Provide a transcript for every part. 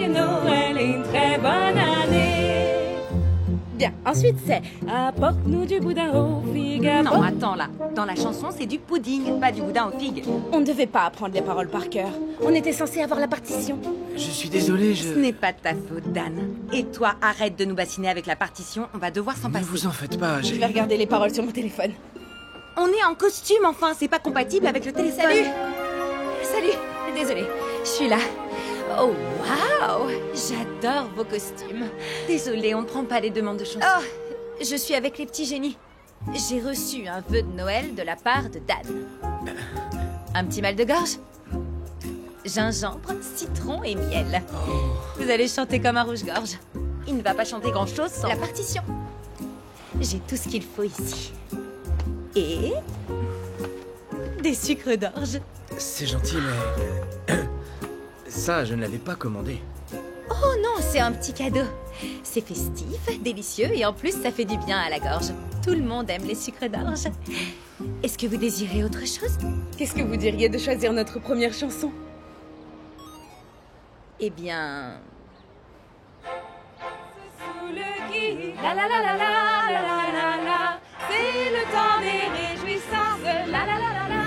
joyeux Noël et une très bonne année. Bien, ensuite c'est apporte-nous du boudin aux figues. Non, attends là. Dans la chanson, c'est du pudding, pas du boudin aux figues. On ne devait pas apprendre les paroles par cœur. On était censé avoir la partition. Je suis désolé, Ce n'est pas de ta faute, Dan. Et toi, arrête de nous bassiner avec la partition, on va devoir s'en Ne passer. vous en faites pas, Je vais regarder les paroles sur mon téléphone. On est en costume, enfin, c'est pas compatible avec le téléphone. Salut. Désolée, je suis là. Oh, waouh! J'adore vos costumes. Désolée, on ne prend pas les demandes de chansons. Oh, je suis avec les petits génies. J'ai reçu un vœu de Noël de la part de Dan. Un petit mal de gorge? Gingembre, citron et miel. Vous allez chanter comme un rouge-gorge. Il ne va pas chanter grand-chose sans... La partition. J'ai tout ce qu'il faut ici. Et... des sucres d'orge. C'est gentil, mais... Ça, je ne l'avais pas commandé. Oh non, c'est un petit cadeau. C'est festif, délicieux et en plus ça fait du bien à la gorge. Tout le monde aime les sucres d'orge. Est-ce que vous désirez autre chose? Qu'est-ce que vous diriez de choisir notre première chanson? Eh bien... Sous le gui, la la la la la la la la la, c'est le temps des réjouissances, la la la la la.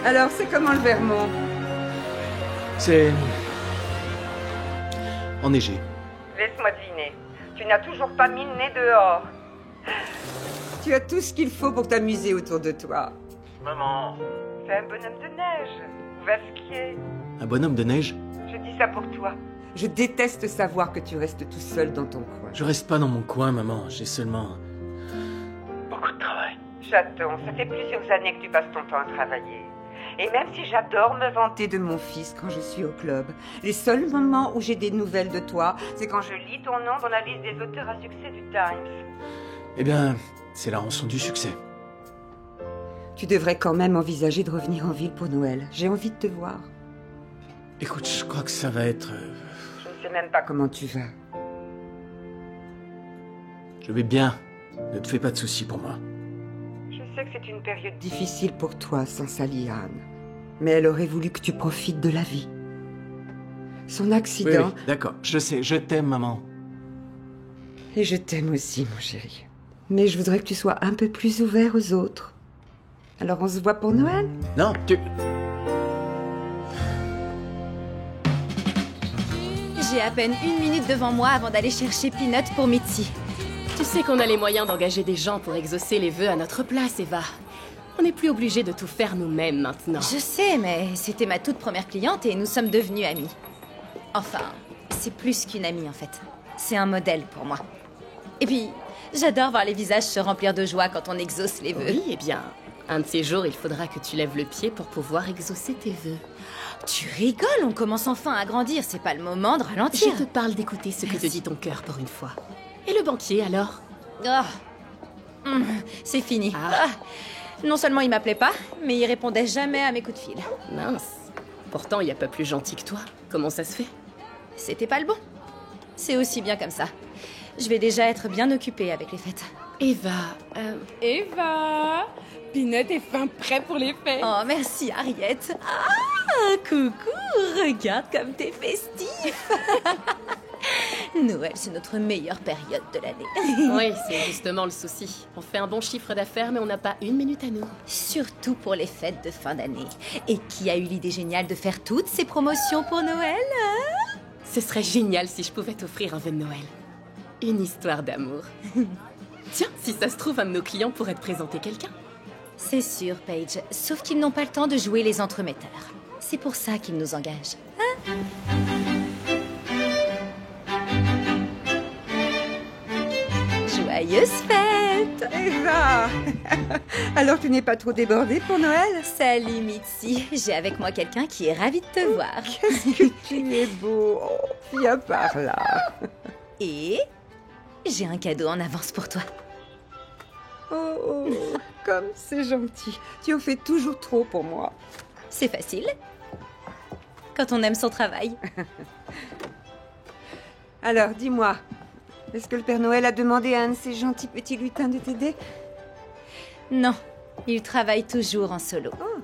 Alors, c'est comment le Vermont? C'est... enneigé. Laisse-moi deviner. Tu n'as toujours pas mis le nez dehors. Tu as tout ce qu'il faut pour t'amuser autour de toi. Maman... C'est un bonhomme de neige. Va skier. Un bonhomme de neige? Je dis ça pour toi. Je déteste savoir que tu restes tout seul dans ton coin. Je reste pas dans mon coin, maman. J'ai seulement... beaucoup de travail. Chaton, ça fait plusieurs années que tu passes ton temps à travailler. Et même si j'adore me vanter de mon fils quand je suis au club, les seuls moments où j'ai des nouvelles de toi, c'est quand je lis ton nom dans la liste des auteurs à succès du Times. Eh bien, c'est la rançon du succès. Tu devrais quand même envisager de revenir en ville pour Noël. J'ai envie de te voir. Écoute, je crois que ça va être... Je ne sais même pas comment tu vas. Je vais bien. Ne te fais pas de soucis pour moi. Je sais que c'est une période difficile pour toi sans Sally Ann. Mais elle aurait voulu que tu profites de la vie. Son accident... Oui, d'accord. Je sais, je t'aime, maman. Et je t'aime aussi, mon chéri. Mais je voudrais que tu sois un peu plus ouvert aux autres. Alors on se voit pour Noël? Non, tu... J'ai à peine 1 minute devant moi avant d'aller chercher Peanut pour Mitzi. Tu sais qu'on a les moyens d'engager des gens pour exaucer les vœux à notre place, Eva. On n'est plus obligé de tout faire nous-mêmes maintenant. Je sais, mais c'était ma toute première cliente et nous sommes devenus amis. Enfin, c'est plus qu'une amie en fait. C'est un modèle pour moi. Et puis, j'adore voir les visages se remplir de joie quand on exauce les vœux. Oui, eh bien, un de ces jours, il faudra que tu lèves le pied pour pouvoir exaucer tes vœux. Tu rigoles, on commence enfin à grandir, c'est pas le moment de ralentir. Je te parle d'écouter ce que te dit ton cœur pour une fois. Et le banquier, alors? C'est fini. Ah. Non seulement il m'appelait pas, mais il répondait jamais à mes coups de fil. Mince. Pourtant, il n'y a pas plus gentil que toi. Comment ça se fait? C'était pas le bon. C'est aussi bien comme ça. Je vais déjà être bien occupée avec les fêtes. Eva, Eva, Peanut est fin prêt pour les fêtes. Oh, merci Harriet. Ah, coucou, regarde comme t'es festif. Noël, c'est notre meilleure période de l'année. oui, c'est justement le souci. On fait un bon chiffre d'affaires, mais on n'a pas 1 minute à nous. Surtout pour les fêtes de fin d'année. Et qui a eu l'idée géniale de faire toutes ces promotions pour Noël, hein? Ce serait génial si je pouvais t'offrir un vœu de Noël. Une histoire d'amour. Tiens, si ça se trouve, un de nos clients pourrait te présenter quelqu'un. C'est sûr, Paige. Sauf qu'ils n'ont pas le temps de jouer les entremetteurs. C'est pour ça qu'ils nous engagent. Hein? Joyeuses fêtes! Eva! Alors tu n'es pas trop débordée pour Noël? Salut Mitzi, j'ai avec moi quelqu'un qui est ravi de te voir. Qu'est-ce que tu es beau! Oh, viens par là! Et j'ai un cadeau en avance pour toi. Oh, comme c'est gentil. Tu en fais toujours trop pour moi. C'est facile. Quand on aime son travail. Alors, dis-moi, est-ce que le Père Noël a demandé à un de ces gentils petits lutins de t'aider? Non, il travaille toujours en solo. Oh.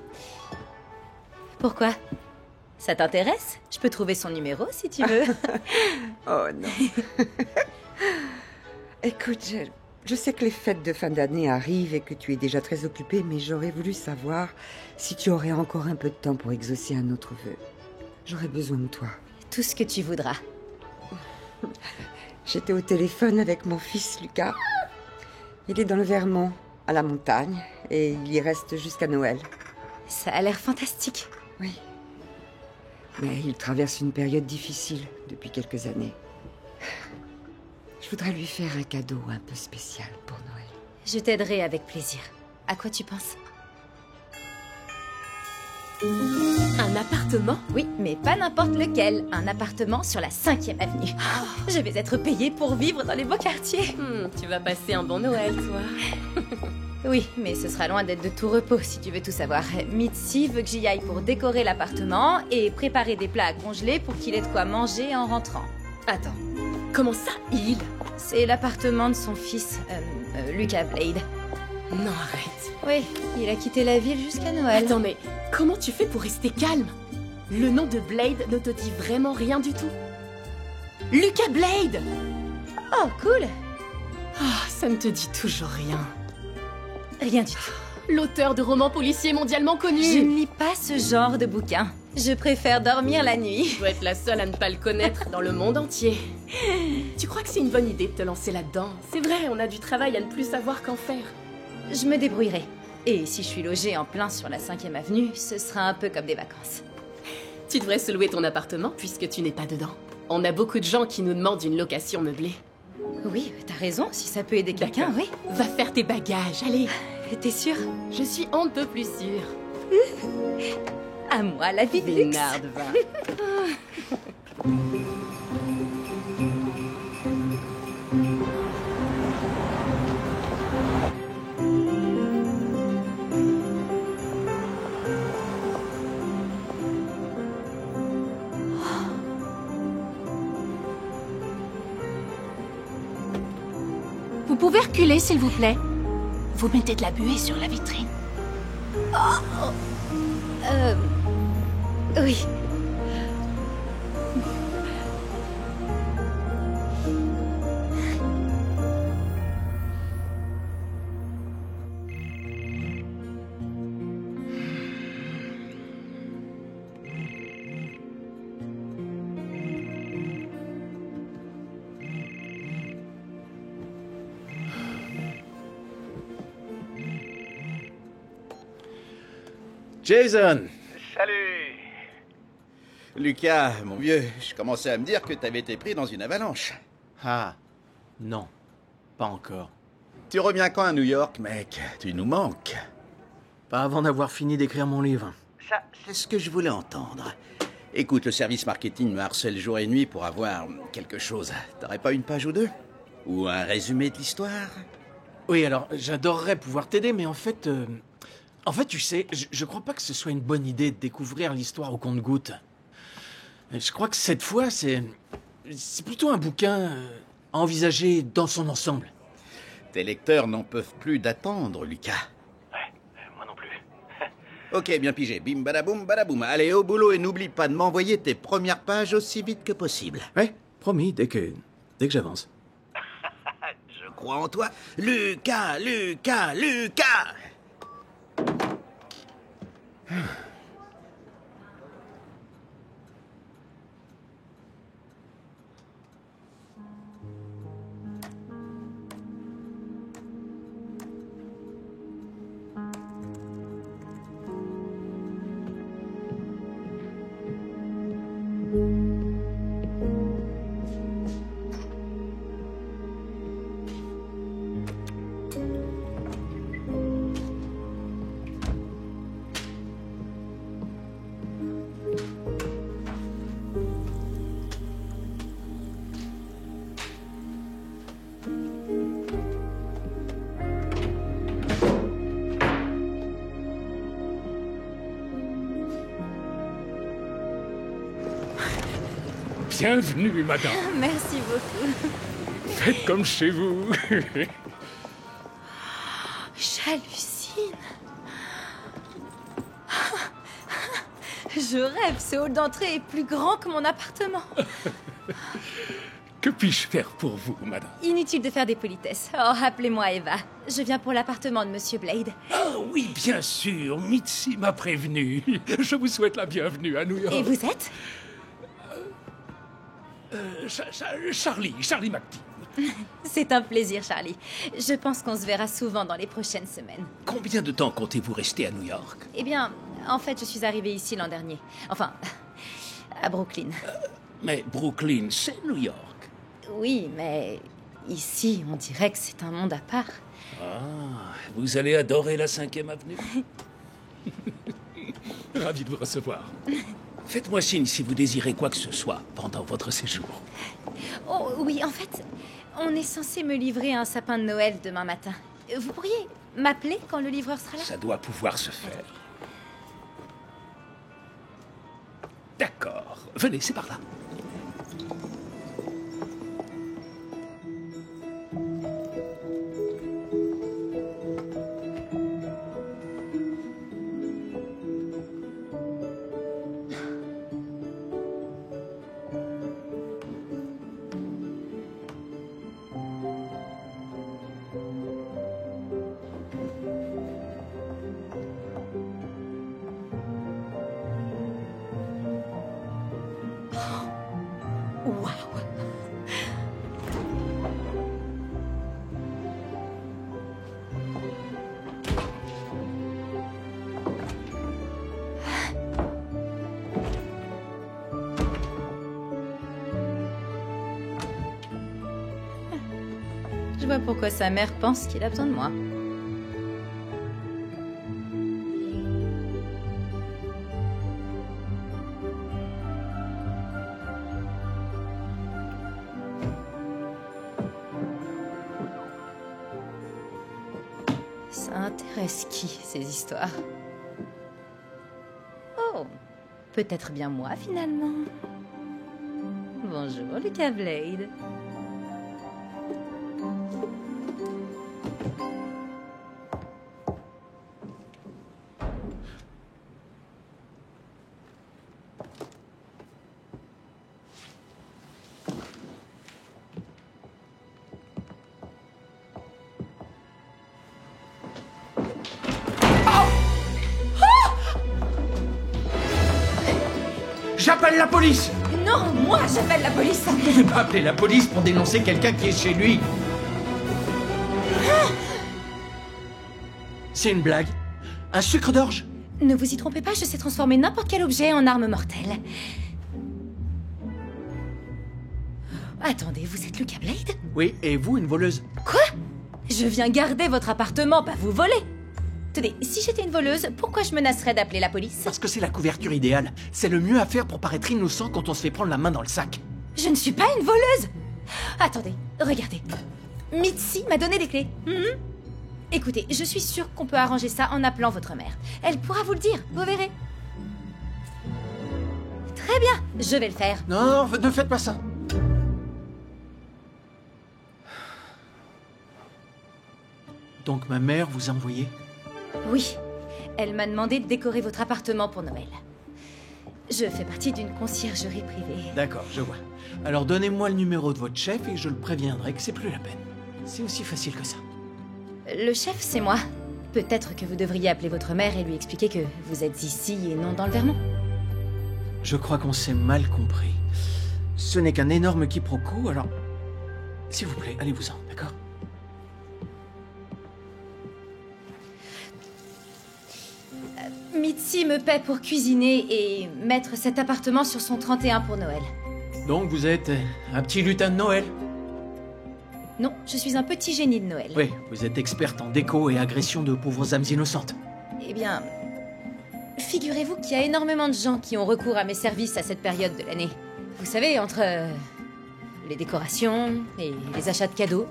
Pourquoi? Ça t'intéresse? Je peux trouver son numéro si tu veux. Oh non. Écoute, je sais que les fêtes de fin d'année arrivent et que tu es déjà très occupée, mais j'aurais voulu savoir si tu aurais encore un peu de temps pour exaucer un autre vœu. J'aurais besoin de toi. Tout ce que tu voudras. J'étais au téléphone avec mon fils Lucas. Il est dans le Vermont, à la montagne, et il y reste jusqu'à Noël. Ça a l'air fantastique. Oui. Mais il traverse une période difficile depuis quelques années. Je voudrais lui faire un cadeau un peu spécial pour Noël. Je t'aiderai avec plaisir. À quoi tu penses? Un appartement? Oui, mais pas n'importe lequel. Un appartement sur la 5e avenue. Je vais être payée pour vivre dans les beaux quartiers. Tu vas passer un bon Noël, toi. Oui, mais ce sera loin d'être de tout repos, si tu veux tout savoir. Mitzi veut que j'y aille pour décorer l'appartement et préparer des plats à congeler pour qu'il ait de quoi manger en rentrant. Attends, comment ça, il? C'est l'appartement de son fils, Lucas Blade. Non, arrête. Oui, il a quitté la ville jusqu'à Noël. Attends, mais comment tu fais pour rester calme? Le nom de Blade ne te dit vraiment rien du tout? Lucas Blade! Oh, cool! Ah, ça ne te dit toujours rien. Rien du tout. L'auteur de romans policiers mondialement connu. Je ne lis pas ce genre de bouquin. Je préfère dormir la nuit. Tu dois être la seule à ne pas le connaître dans le monde entier. Tu crois que c'est une bonne idée de te lancer là-dedans? C'est vrai, on a du travail à ne plus savoir qu'en faire. Je me débrouillerai. Et si je suis logée en plein sur la 5e avenue, ce sera un peu comme des vacances. Tu devrais se louer ton appartement puisque tu n'es pas dedans. On a beaucoup de gens qui nous demandent une location meublée. Oui, t'as raison, si ça peut aider quelqu'un, D'accord. oui. Va faire tes bagages, allez. T'es sûre? Je suis on ne peut plus sûre. À moi, la vie de luxe. Vénarde, va. Vous pouvez reculer, s'il vous plaît? Vous mettez de la buée sur la vitrine. Oui. Jason! Salut! Lucas, mon vieux, je commençais à me dire que t'avais été pris dans une avalanche. Ah, non, pas encore. Tu reviens quand à New York, mec? Tu nous manques. Pas avant d'avoir fini d'écrire mon livre. Ça, c'est ce que je voulais entendre. Écoute, le service marketing me harcèle jour et nuit pour avoir quelque chose. T'aurais pas une page ou deux? Ou un résumé de l'histoire? Oui, alors, j'adorerais pouvoir t'aider, mais en fait, tu sais, je crois pas que ce soit une bonne idée de découvrir l'histoire au compte-gouttes. Je crois que cette fois, c'est plutôt un bouquin à envisager dans son ensemble. Tes lecteurs n'en peuvent plus d'attendre, Lucas. Ouais, moi non plus. Ok, bien pigé. Bim badaboum badaboum. Allez, au boulot et n'oublie pas de m'envoyer tes premières pages aussi vite que possible. Ouais, promis, dès que j'avance. Je crois en toi. Lucas, Lucas, Lucas! Bienvenue, madame. Merci beaucoup. Faites comme chez vous. J'hallucine. Je rêve, ce hall d'entrée est plus grand que mon appartement. Que puis-je faire pour vous, madame? Inutile de faire des politesses. Oh, appelez-moi Eva. Je viens pour l'appartement de Monsieur Blade. Ah oui, bien sûr. Mitzi m'a prévenu. Je vous souhaite la bienvenue à New York. Et vous êtes? Charlie McTeague. C'est un plaisir, Charlie. Je pense qu'on se verra souvent dans les prochaines semaines. Combien de temps comptez-vous rester à New York? Eh bien, en fait, je suis arrivée ici l'an dernier. Enfin, à Brooklyn. Mais Brooklyn, c'est New York. Oui, mais ici, on dirait que c'est un monde à part. Ah, vous allez adorer la 5e avenue. Ravi de vous recevoir. Faites-moi signe si vous désirez quoi que ce soit pendant votre séjour. Oh, oui, en fait, on est censé me livrer un sapin de Noël demain matin. Vous pourriez m'appeler quand le livreur sera là? Ça doit pouvoir se faire. D'accord. Venez, c'est par là. Je vois pourquoi sa mère pense qu'il a besoin de moi. Ça intéresse qui, ces histoires? Oh, peut-être bien moi, finalement. Bonjour, Lucas Blade. J'appelle la police! Non, moi j'appelle la police! Vous pouvez pas appeler la police pour dénoncer quelqu'un qui est chez lui. C'est une blague? Un sucre d'orge? Ne vous y trompez pas, je sais transformer n'importe quel objet en arme mortelle. Attendez, vous êtes Lucas Blade? Oui, et vous, une voleuse? Quoi? Je viens garder votre appartement, pas vous voler. Tenez, si j'étais une voleuse, pourquoi je menacerais d'appeler la police? Parce que c'est la couverture idéale. C'est le mieux à faire pour paraître innocent quand on se fait prendre la main dans le sac. Je ne suis pas une voleuse! Attendez, regardez. Mitzi m'a donné des clés. Écoutez, je suis sûre qu'on peut arranger ça en appelant votre mère. Elle pourra vous le dire, vous verrez. Très bien, je vais le faire. Non, ne faites pas ça. Donc ma mère vous a envoyé? Oui, elle m'a demandé de décorer votre appartement pour Noël. Je fais partie d'une conciergerie privée. D'accord, je vois. Alors donnez-moi le numéro de votre chef et je le préviendrai que c'est plus la peine. C'est aussi facile que ça. Le chef, c'est moi. Peut-être que vous devriez appeler votre mère et lui expliquer que vous êtes ici et non dans le Vermont. Je crois qu'on s'est mal compris. Ce n'est qu'un énorme quiproquo, alors... S'il vous plaît, allez-vous-en, d'accord? Mitzi me paie pour cuisiner et mettre cet appartement sur son 31 pour Noël. Donc vous êtes un petit lutin de Noël? Non, je suis un petit génie de Noël. Oui, vous êtes experte en déco et agression de pauvres âmes innocentes. Eh bien, figurez-vous qu'il y a énormément de gens qui ont recours à mes services à cette période de l'année. Vous savez, entre les décorations et les achats de cadeaux.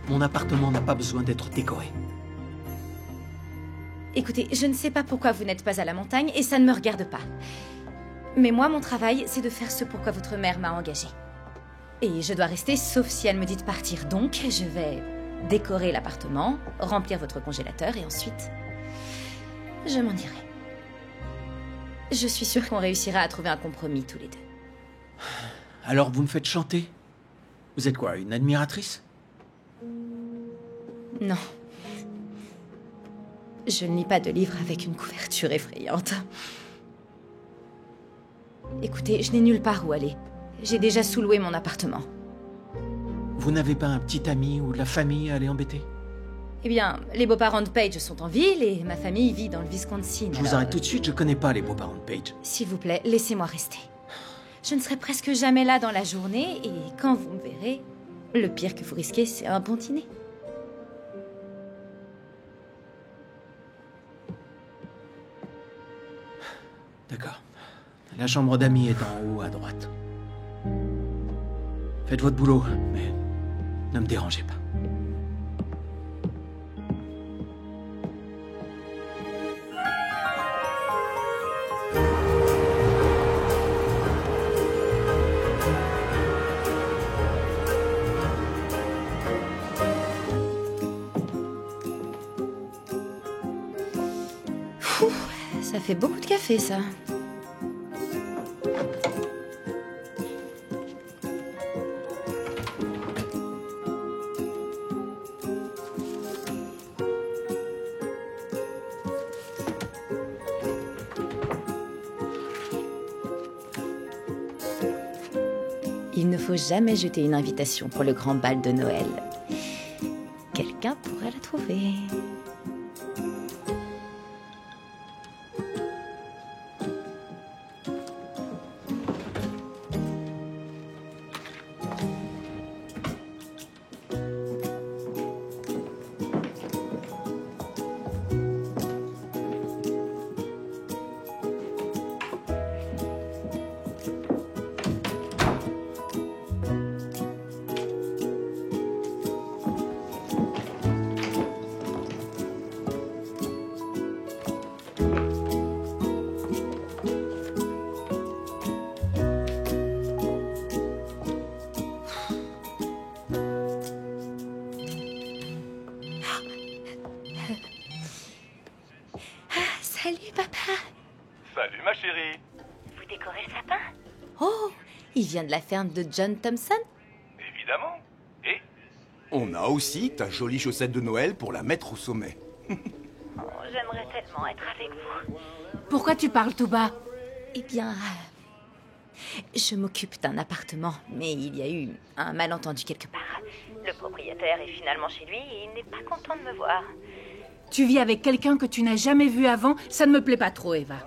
Mon appartement n'a pas besoin d'être décoré. Écoutez, je ne sais pas pourquoi vous n'êtes pas à la montagne et ça ne me regarde pas. Mais moi, mon travail, c'est de faire ce pourquoi votre mère m'a engagée. Et je dois rester, sauf si elle me dit de partir. Donc, je vais décorer l'appartement, remplir votre congélateur, et ensuite, je m'en irai. Je suis sûre qu'on réussira à trouver un compromis tous les deux. Alors vous me faites chanter? Vous êtes quoi, une admiratrice? Non. Je ne lis pas de livres avec une couverture effrayante. Écoutez, je n'ai nulle part où aller. J'ai déjà sous-loué mon appartement. Vous n'avez pas un petit ami ou de la famille à aller embêter? Eh bien, les beaux-parents de Paige sont en ville et ma famille vit dans le Wisconsin. Je vous arrête tout de suite, je connais pas les beaux-parents de Paige. S'il vous plaît, laissez-moi rester. Je ne serai presque jamais là dans la journée et quand vous me verrez, le pire que vous risquez, c'est un bon dîner. D'accord. La chambre d'amis est en haut à droite. Faites votre boulot, mais ne me dérangez pas. Ça fait beaucoup de café, ça. Il ne faut jamais jeter une invitation pour le grand bal de Noël. Quelqu'un pourrait la trouver. Salut, papa. Salut ma chérie. Vous décorez le sapin? Oh, il vient de la ferme de John Thompson? Évidemment. Et On a aussi ta jolie chaussette de Noël pour la mettre au sommet. J'aimerais tellement être avec vous. Pourquoi tu parles tout bas? Eh bien, je m'occupe d'un appartement, mais il y a eu un malentendu quelque part. Le propriétaire est finalement chez lui et il n'est pas content de me voir. Tu vis avec quelqu'un que tu n'as jamais vu avant? Ça ne me plaît pas trop, Eva.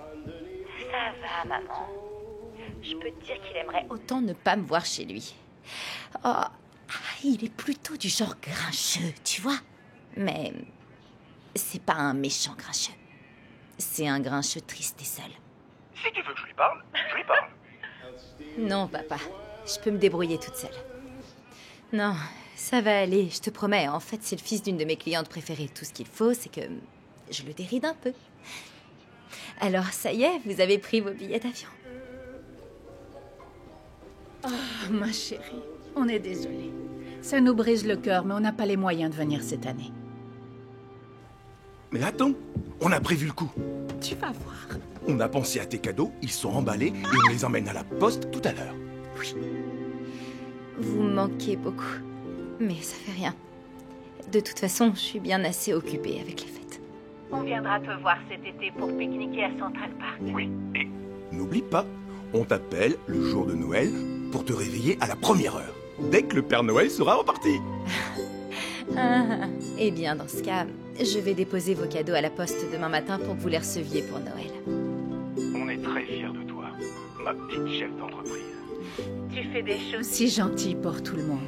Ça va, maman. Je peux te dire qu'il aimerait autant ne pas me voir chez lui. Oh, il est plutôt du genre grincheux, tu vois. Mais c'est pas un méchant grincheux. C'est un grincheux triste et seul. si tu veux que je lui parle, je lui parle. Non, papa. Je peux me débrouiller toute seule. Non, ça va aller, je te promets. En fait, c'est le fils d'une de mes clientes préférées. Tout ce qu'il faut, c'est que je le déride un peu. Alors, ça y est, vous avez pris vos billets d'avion. Oh, ma chérie, on est désolé. Ça nous brise le cœur, mais on n'a pas les moyens de venir cette année. Mais attends, on a prévu le coup. Tu vas voir. On a pensé à tes cadeaux, ils sont emballés et on les emmène à la poste tout à l'heure. Oui. Vous me manquez beaucoup. Mais ça fait rien. De toute façon, je suis bien assez occupée avec les fêtes. On viendra te voir cet été pour pique-niquer à Central Park. Oui, et N'oublie pas, on t'appelle le jour de Noël pour te réveiller à la première heure, dès que le Père Noël sera reparti. Eh bien, dans ce cas, je vais déposer vos cadeaux à la poste demain matin pour que vous les receviez pour Noël. on est très fiers de toi, ma petite chef d'entreprise. Tu fais des choses. Si gentil pour tout le monde.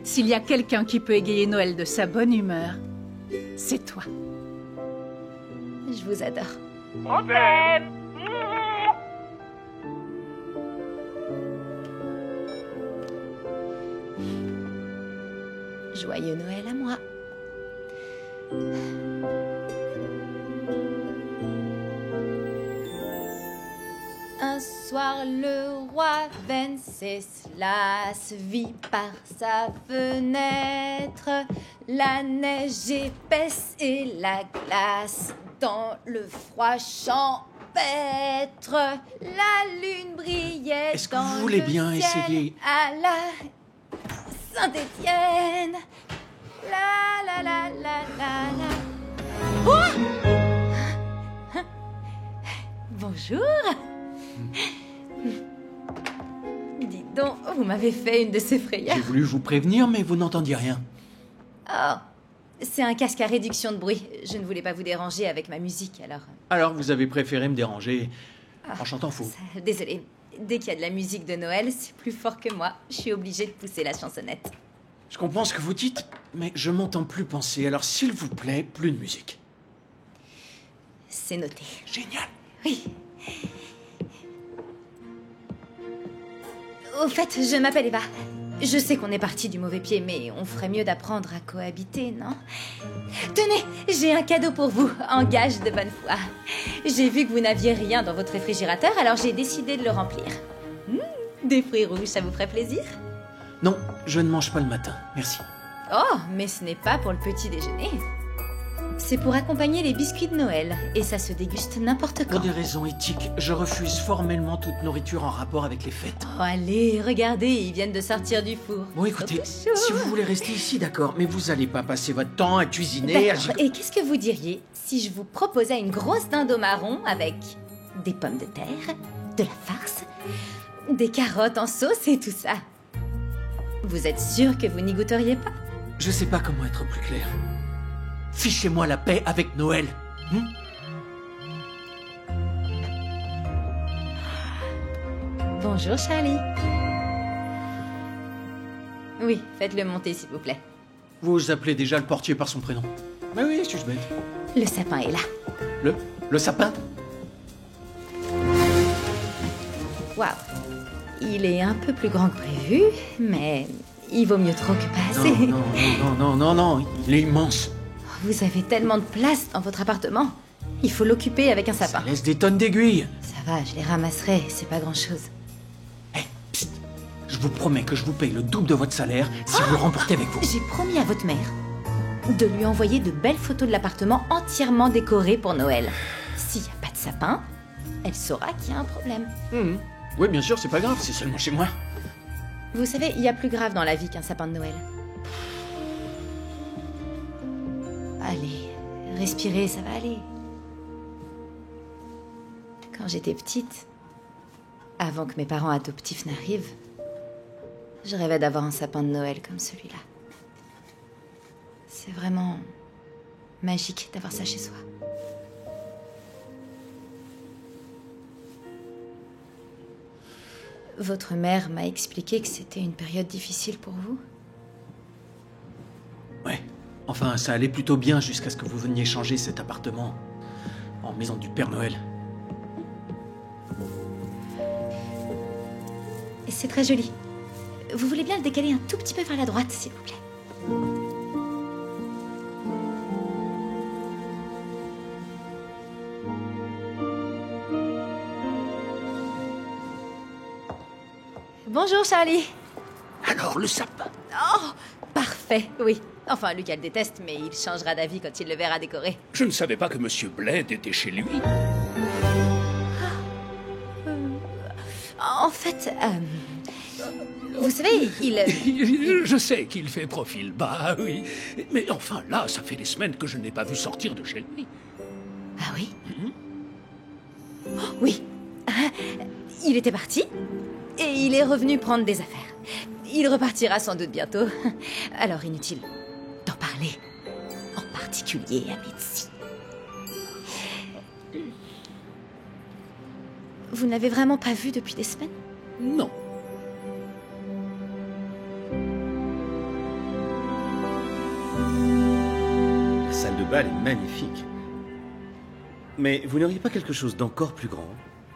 S'il y a quelqu'un qui peut égayer Noël de sa bonne humeur, c'est toi. Je vous adore. On t'aime. Joyeux Noël à moi. Un soir, le roi Venceslas vit par sa fenêtre la neige épaisse et la glace dans le froid champêtre. La lune brillait Est-ce que dans vous voulez le bien ciel essayer à la Saint-Étienne. La la la la la la. Oh! Bonjour. Dites donc, vous m'avez fait une de ces frayeurs. J'ai voulu vous prévenir, mais vous n'entendiez rien. Oh, c'est un casque à réduction de bruit. Je ne voulais pas vous déranger avec ma musique, alors... Alors, vous avez préféré me déranger en chantant faux. Désolée. Dès qu'il y a de la musique de Noël, c'est plus fort que moi. Je suis obligée de pousser la chansonnette. Je comprends ce que vous dites, mais je m'entends plus penser. Alors, s'il vous plaît, plus de musique. C'est noté. Génial. Oui. Au fait, je m'appelle Eva. Je sais qu'on est parti du mauvais pied, mais on ferait mieux d'apprendre à cohabiter, non? Tenez, j'ai un cadeau pour vous, en gage de bonne foi. J'ai vu que vous n'aviez rien dans votre réfrigérateur, alors j'ai décidé de le remplir. Des fruits rouges, ça vous ferait plaisir? Non, je ne mange pas le matin, merci. Oh, mais ce n'est pas pour le petit déjeuner. C'est pour accompagner les biscuits de Noël, et ça se déguste n'importe quand. Pour des raisons éthiques, je refuse formellement toute nourriture en rapport avec les fêtes. Oh, allez, regardez, ils viennent de sortir du four. Bon, écoutez, si vous voulez rester ici, d'accord, mais vous allez pas passer votre temps à cuisiner, à... D'accord, et qu'est-ce que vous diriez si je vous proposais une grosse dinde au marron avec des pommes de terre, de la farce, des carottes en sauce et tout ça? Vous êtes sûr que vous n'y goûteriez pas? Je sais pas comment être plus clair. Fichez-moi la paix avec Noël. Bonjour, Charlie. Oui, faites-le monter, s'il vous plaît. Vous appelez déjà le portier par son prénom. Mais oui, suis-je bête. Le sapin est là. Le sapin? Waouh. Il est un peu plus grand que prévu, mais il vaut mieux trop que pas assez. Non, il est immense. Vous avez tellement de place dans votre appartement. Il faut l'occuper avec un sapin. Ça laisse des tonnes d'aiguilles. Ça va, je les ramasserai, c'est pas grand-chose. Psst. Je vous promets que je vous paye le double de votre salaire si vous le remportez avec vous. J'ai promis à votre mère de lui envoyer de belles photos de l'appartement entièrement décoré pour Noël. S'il n'y a pas de sapin, elle saura qu'il y a un problème. Oui, bien sûr, c'est pas grave, c'est seulement chez moi. Vous savez, il y a plus grave dans la vie qu'un sapin de Noël. Allez, respirez, ça va aller. Quand j'étais petite, avant que mes parents adoptifs n'arrivent, je rêvais d'avoir un sapin de Noël comme celui-là. C'est vraiment magique d'avoir ça chez soi. Votre mère m'a expliqué que c'était une période difficile pour vous. Ouais. Enfin, ça allait plutôt bien jusqu'à ce que vous veniez changer cet appartement en maison du Père Noël. Et c'est très joli. Vous voulez bien le décaler un tout petit peu vers la droite, s'il vous plaît? Bonjour, Charlie. Alors, le sapin. Oh, parfait, oui. Enfin, Lucas le déteste, mais il changera d'avis quand il le verra décoré. Je ne savais pas que Monsieur Bled était chez lui. En fait, vous savez, Je sais qu'il fait profil bas, oui. Mais enfin, là, ça fait des semaines que je n'ai pas vu sortir de chez lui. Ah oui? Oh, oui. Il était parti, et il est revenu prendre des affaires. Il repartira sans doute bientôt. Alors, inutile d'en parler. En particulier à Mitzi. Vous n'avez vraiment pas vu depuis des semaines? Non. La salle de bal est magnifique. Mais vous n'auriez pas quelque chose d'encore plus grand?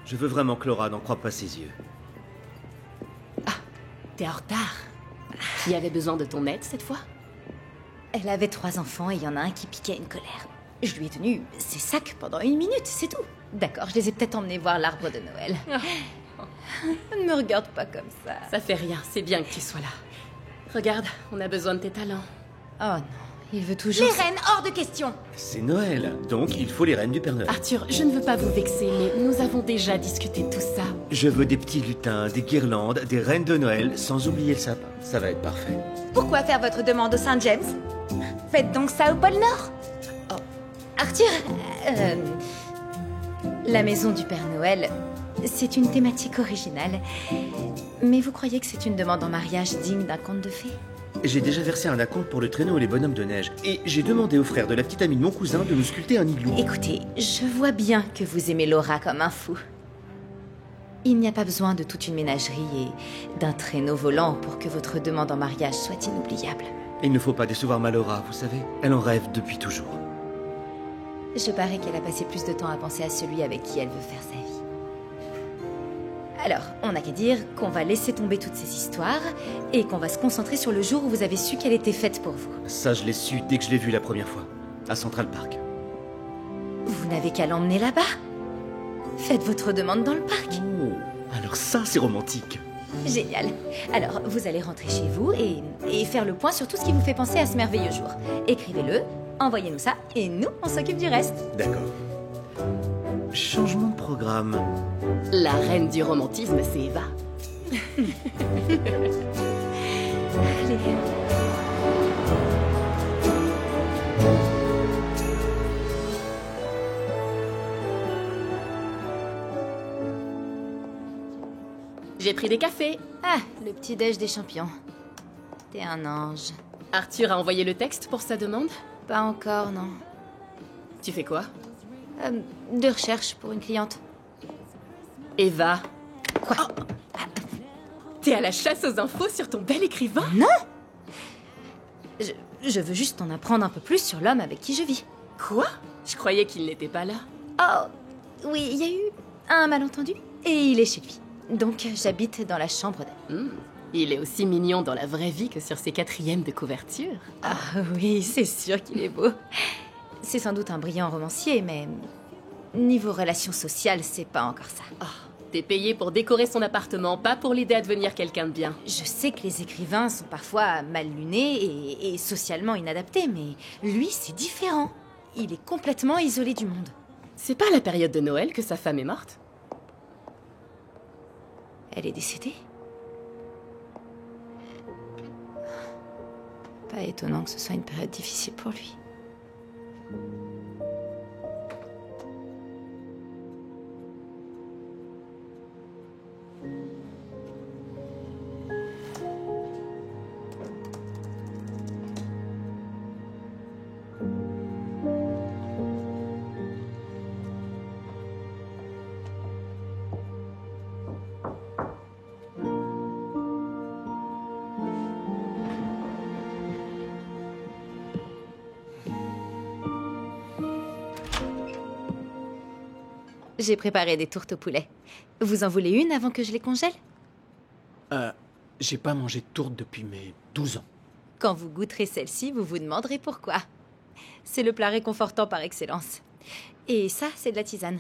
Je veux vraiment que Laura n'en croie pas ses yeux. T'es en retard. Qui avait besoin de ton aide cette fois? Elle avait 3 enfants et il y en a un qui piquait une colère. Je lui ai tenu ses sacs pendant 1 minute, c'est tout. D'accord, je les ai peut-être emmenés voir l'arbre de Noël. Ne me regarde pas comme ça. Ça fait rien, c'est bien que tu sois là. Regarde, on a besoin de tes talents. Oh non, il veut toujours... Les reines, hors de question. C'est Noël, donc il faut les reines du Père Noël. Arthur, je ne veux pas vous vexer, mais nous avons déjà discuté de tout ça. Je veux des petits lutins, des guirlandes, des reines de Noël, sans oublier le sapin. Ça va être parfait. Pourquoi faire votre demande au Saint James? Faites donc ça au pôle Nord. Oh. Arthur, la maison du Père Noël, c'est une thématique originale. Mais vous croyez que c'est une demande en mariage digne d'un conte de fées? J'ai déjà versé un acompte pour le traîneau et les bonhommes de neige. Et j'ai demandé au frère de la petite amie de mon cousin de nous sculpter un igloo. Écoutez, je vois bien que vous aimez Laura comme un fou. Il n'y a pas besoin de toute une ménagerie et d'un traîneau volant pour que votre demande en mariage soit inoubliable. Il ne faut pas décevoir ma Laura, vous savez. Elle en rêve depuis toujours. Je parie qu'elle a passé plus de temps à penser à celui avec qui elle veut faire sa vie. Alors, on n'a qu'à dire qu'on va laisser tomber toutes ces histoires et qu'on va se concentrer sur le jour où vous avez su qu'elle était faite pour vous. Ça, je l'ai su dès que je l'ai vue la première fois, à Central Park. Vous n'avez qu'à l'emmener là-bas. Faites votre demande dans le parc. Oh, alors ça, c'est romantique. Génial. Alors, vous allez rentrer chez vous et faire le point sur tout ce qui vous fait penser à ce merveilleux jour. Écrivez-le, envoyez-nous ça et nous, on s'occupe du reste. D'accord. Changement de programme. La reine du romantisme, c'est Eva. Allez. J'ai pris des cafés. Ah, le petit déj des champions. T'es un ange. Arthur a envoyé le texte pour sa demande? Pas encore, non. Tu fais quoi? De recherche pour une cliente. Eva. Quoi? Oh. T'es à la chasse aux infos sur ton bel écrivain? Non! Je veux juste en apprendre un peu plus sur l'homme avec qui je vis. Quoi? Je croyais qu'il n'était pas là. Oh, oui, il y a eu un malentendu et il est chez lui. Donc j'habite dans la chambre d'elle. Il est aussi mignon dans la vraie vie que sur ses 4e de couverture. Ah oui, c'est sûr qu'il est beau. C'est sans doute un brillant romancier, mais niveau relations sociales, c'est pas encore ça. T'es payé pour décorer son appartement, pas pour l'aider à devenir quelqu'un de bien. Je sais que les écrivains sont parfois mal lunés et socialement inadaptés, mais lui, c'est différent. Il est complètement isolé du monde. C'est pas à la période de Noël que sa femme est morte? Elle est décédée? Pas étonnant que ce soit une période difficile pour lui. J'ai préparé des tourtes au poulet. Vous en voulez une avant que je les congèle? J'ai pas mangé de tourte depuis mes 12 ans. Quand vous goûterez celle-ci, vous vous demanderez pourquoi. C'est le plat réconfortant par excellence. Et ça, c'est de la tisane.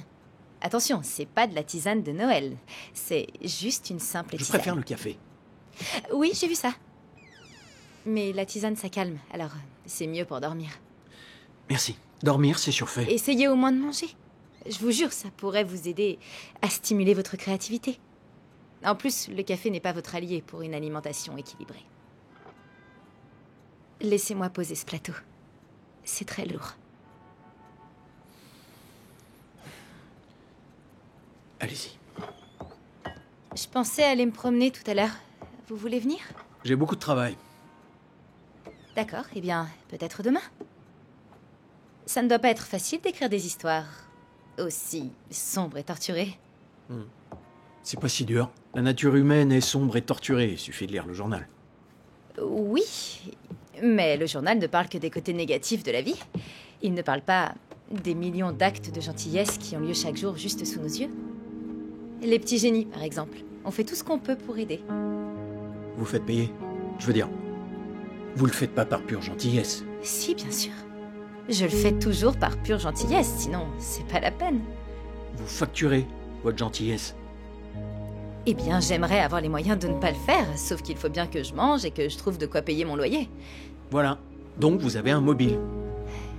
Attention, c'est pas de la tisane de Noël. C'est juste une simple tisane. Je préfère le café. Oui, j'ai vu ça. Mais la tisane, ça calme, alors c'est mieux pour dormir. Merci. Dormir, c'est surfait. Essayez au moins de manger. Je vous jure, ça pourrait vous aider à stimuler votre créativité. En plus, le café n'est pas votre allié pour une alimentation équilibrée. Laissez-moi poser ce plateau. C'est très lourd. Allez-y. Je pensais aller me promener tout à l'heure. Vous voulez venir? J'ai beaucoup de travail. D'accord, eh bien, peut-être demain. Ça ne doit pas être facile d'écrire des histoires aussi sombres et torturées. C'est pas si dur. La nature humaine est sombre et torturée. Il suffit de lire le journal. Oui, mais le journal ne parle que des côtés négatifs de la vie. Il ne parle pas des millions d'actes de gentillesse qui ont lieu chaque jour juste sous nos yeux. Les petits génies, par exemple. On fait tout ce qu'on peut pour aider. Vous faites payer? Je veux dire, vous le faites pas par pure gentillesse. Si, bien sûr. Je le fais toujours par pure gentillesse, sinon c'est pas la peine. Vous facturez votre gentillesse. Eh bien, j'aimerais avoir les moyens de ne pas le faire, sauf qu'il faut bien que je mange et que je trouve de quoi payer mon loyer. Voilà. Donc vous avez un mobile.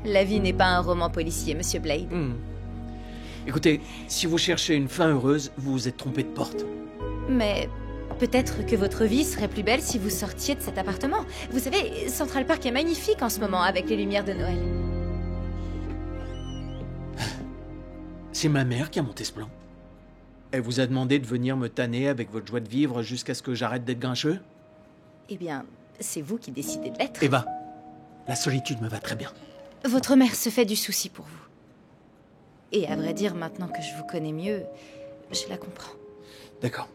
La vie n'est pas un roman policier, Monsieur Blade. Écoutez, si vous cherchez une fin heureuse, vous vous êtes trompé de porte. Mais peut-être que votre vie serait plus belle si vous sortiez de cet appartement. Vous savez, Central Park est magnifique en ce moment avec les lumières de Noël. C'est ma mère qui a monté ce plan. Elle vous a demandé de venir me tanner avec votre joie de vivre jusqu'à ce que j'arrête d'être grincheux? Eh bien, c'est vous qui décidez de l'être. Eva, la solitude me va très bien. Votre mère se fait du souci pour vous. Et à vrai dire, maintenant que je vous connais mieux, je la comprends. D'accord.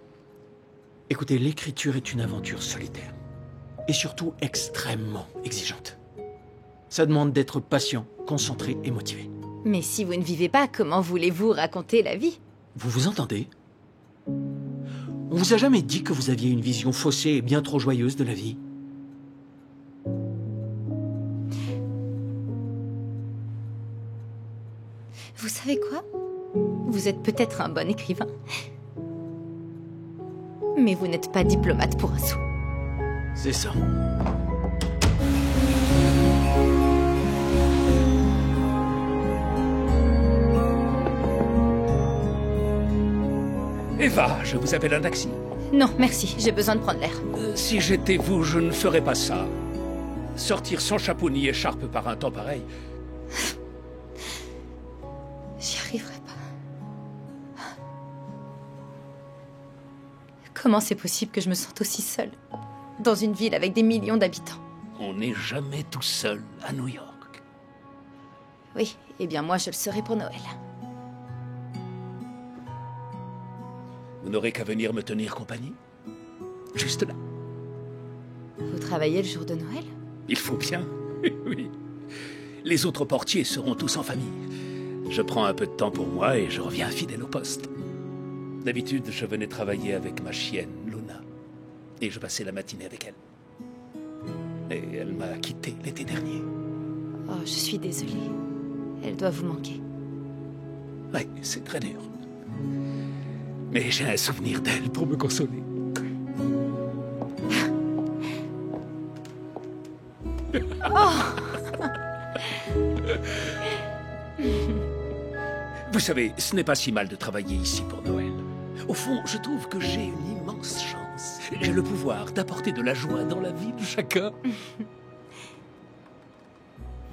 Écoutez, l'écriture est une aventure solitaire. Et surtout extrêmement exigeante. Ça demande d'être patient, concentré et motivé. Mais si vous ne vivez pas, comment voulez-vous raconter la vie? Vous vous entendez? On vous a jamais dit que vous aviez une vision faussée et bien trop joyeuse de la vie? Vous savez quoi? Vous êtes peut-être un bon écrivain. Mais vous n'êtes pas diplomate pour un sou. C'est ça. Eva, je vous appelle un taxi. Non, merci, j'ai besoin de prendre l'air. Si j'étais vous, je ne ferais pas ça. Sortir sans chapeau ni écharpe par un temps pareil. J'y arriverai pas. Comment c'est possible que je me sente aussi seule dans une ville avec des millions d'habitants? On n'est jamais tout seul à New York. Oui, eh bien moi je le serai pour Noël. Vous n'aurez qu'à venir me tenir compagnie. Juste là. Vous travaillez le jour de Noël? Il faut bien, oui. Les autres portiers seront tous en famille. Je prends un peu de temps pour moi et je reviens fidèle au poste. D'habitude, je venais travailler avec ma chienne, Luna. Et je passais la matinée avec elle. Et elle m'a quitté l'été dernier. Oh, je suis désolée. Elle doit vous manquer. Oui, c'est très dur. Mais j'ai un souvenir d'elle pour me consoler. Vous savez, ce n'est pas si mal de travailler ici pour Noël. Au fond, je trouve que j'ai une immense chance. J'ai le pouvoir d'apporter de la joie dans la vie de chacun.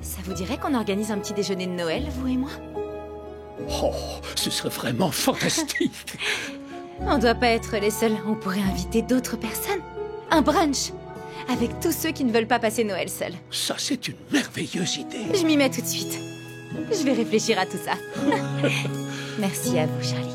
Ça vous dirait qu'on organise un petit déjeuner de Noël, vous et moi? Oh, ce serait vraiment fantastique. On doit pas être les seuls. On pourrait inviter d'autres personnes. Un brunch avec tous ceux qui ne veulent pas passer Noël seuls. Ça, c'est une merveilleuse idée. Je m'y mets tout de suite. Je vais réfléchir à tout ça. Merci à vous, Charlie.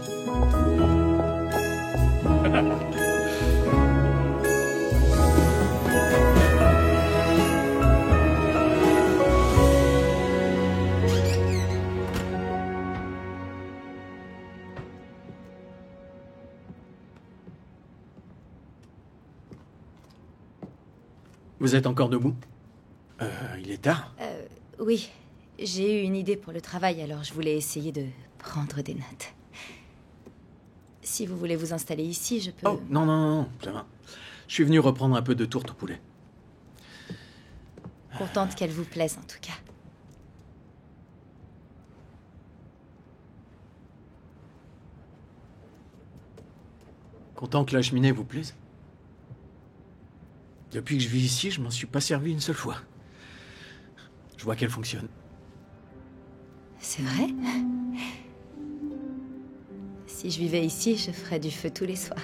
Vous êtes encore debout? Il est tard. Oui, j'ai eu une idée pour le travail, alors je voulais essayer de prendre des notes. Si vous voulez vous installer ici, je peux... Oh, non, ça va. Je suis venu reprendre un peu de tourte au poulet. Contente qu'elle vous plaise, en tout cas. Content que la cheminée vous plaise? Depuis que je vis ici, je m'en suis pas servi une seule fois. Je vois qu'elle fonctionne. C'est vrai? Si je vivais ici, je ferais du feu tous les soirs.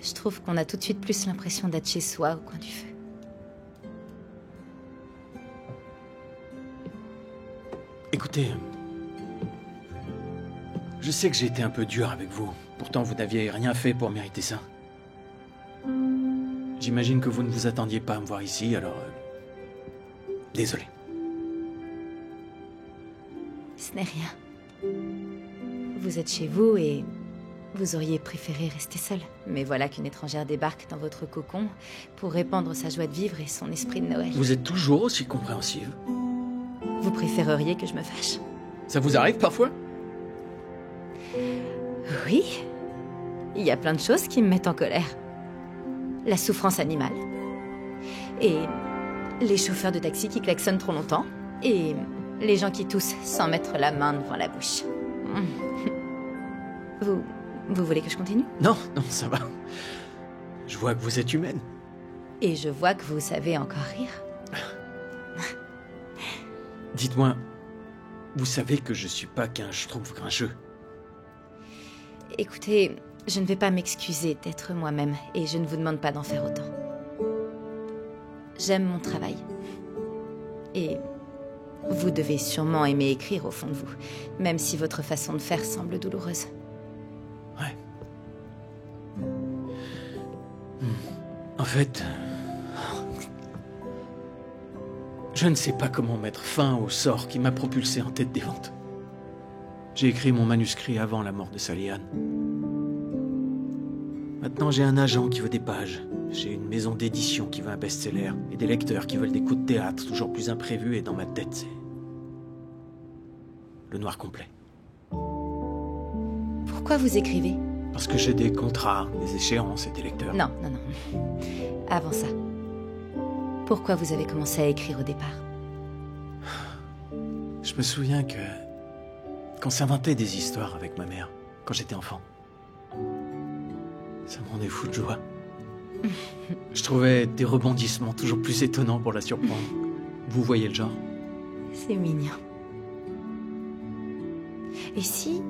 Je trouve qu'on a tout de suite plus l'impression d'être chez soi au coin du feu. Écoutez, je sais que j'ai été un peu dur avec vous. Pourtant, vous n'aviez rien fait pour mériter ça. J'imagine que vous ne vous attendiez pas à me voir ici, alors... désolé. Ce n'est rien. Vous êtes chez vous et vous auriez préféré rester seul. Mais voilà qu'une étrangère débarque dans votre cocon pour répandre sa joie de vivre et son esprit de Noël. Vous êtes toujours aussi compréhensive. Vous préféreriez que je me fâche? Ça vous arrive parfois? Oui. il y a plein de choses qui me mettent en colère. La souffrance animale. Et les chauffeurs de taxi qui klaxonnent trop longtemps. Et les gens qui toussent sans mettre la main devant la bouche. Vous voulez que je continue? Non, ça va. Je vois que vous êtes humaine. Et je vois que vous savez encore rire. Dites-moi, vous savez que je suis pas qu'un schtroumpf grincheux. Écoutez, je ne vais pas m'excuser d'être moi-même et je ne vous demande pas d'en faire autant. J'aime mon travail. Et vous devez sûrement aimer écrire au fond de vous, même si votre façon de faire semble douloureuse. Ouais. En fait, je ne sais pas comment mettre fin au sort qui m'a propulsé en tête des ventes. J'ai écrit mon manuscrit avant la mort de Sally Ann. Maintenant, j'ai un agent qui veut des pages. J'ai une maison d'édition qui veut un best-seller. Et des lecteurs qui veulent des coups de théâtre toujours plus imprévus. Et dans ma tête, c'est le noir complet. Pourquoi vous écrivez? Parce que j'ai des contrats, des échéances et des lecteurs. Non. Avant ça. Pourquoi vous avez commencé à écrire au départ? Je me souviens qu'on s'inventait des histoires avec ma mère, quand j'étais enfant. Ça me rendait fou de joie. Je trouvais des rebondissements toujours plus étonnants pour la surprendre. Vous voyez le genre? C'est mignon. Et si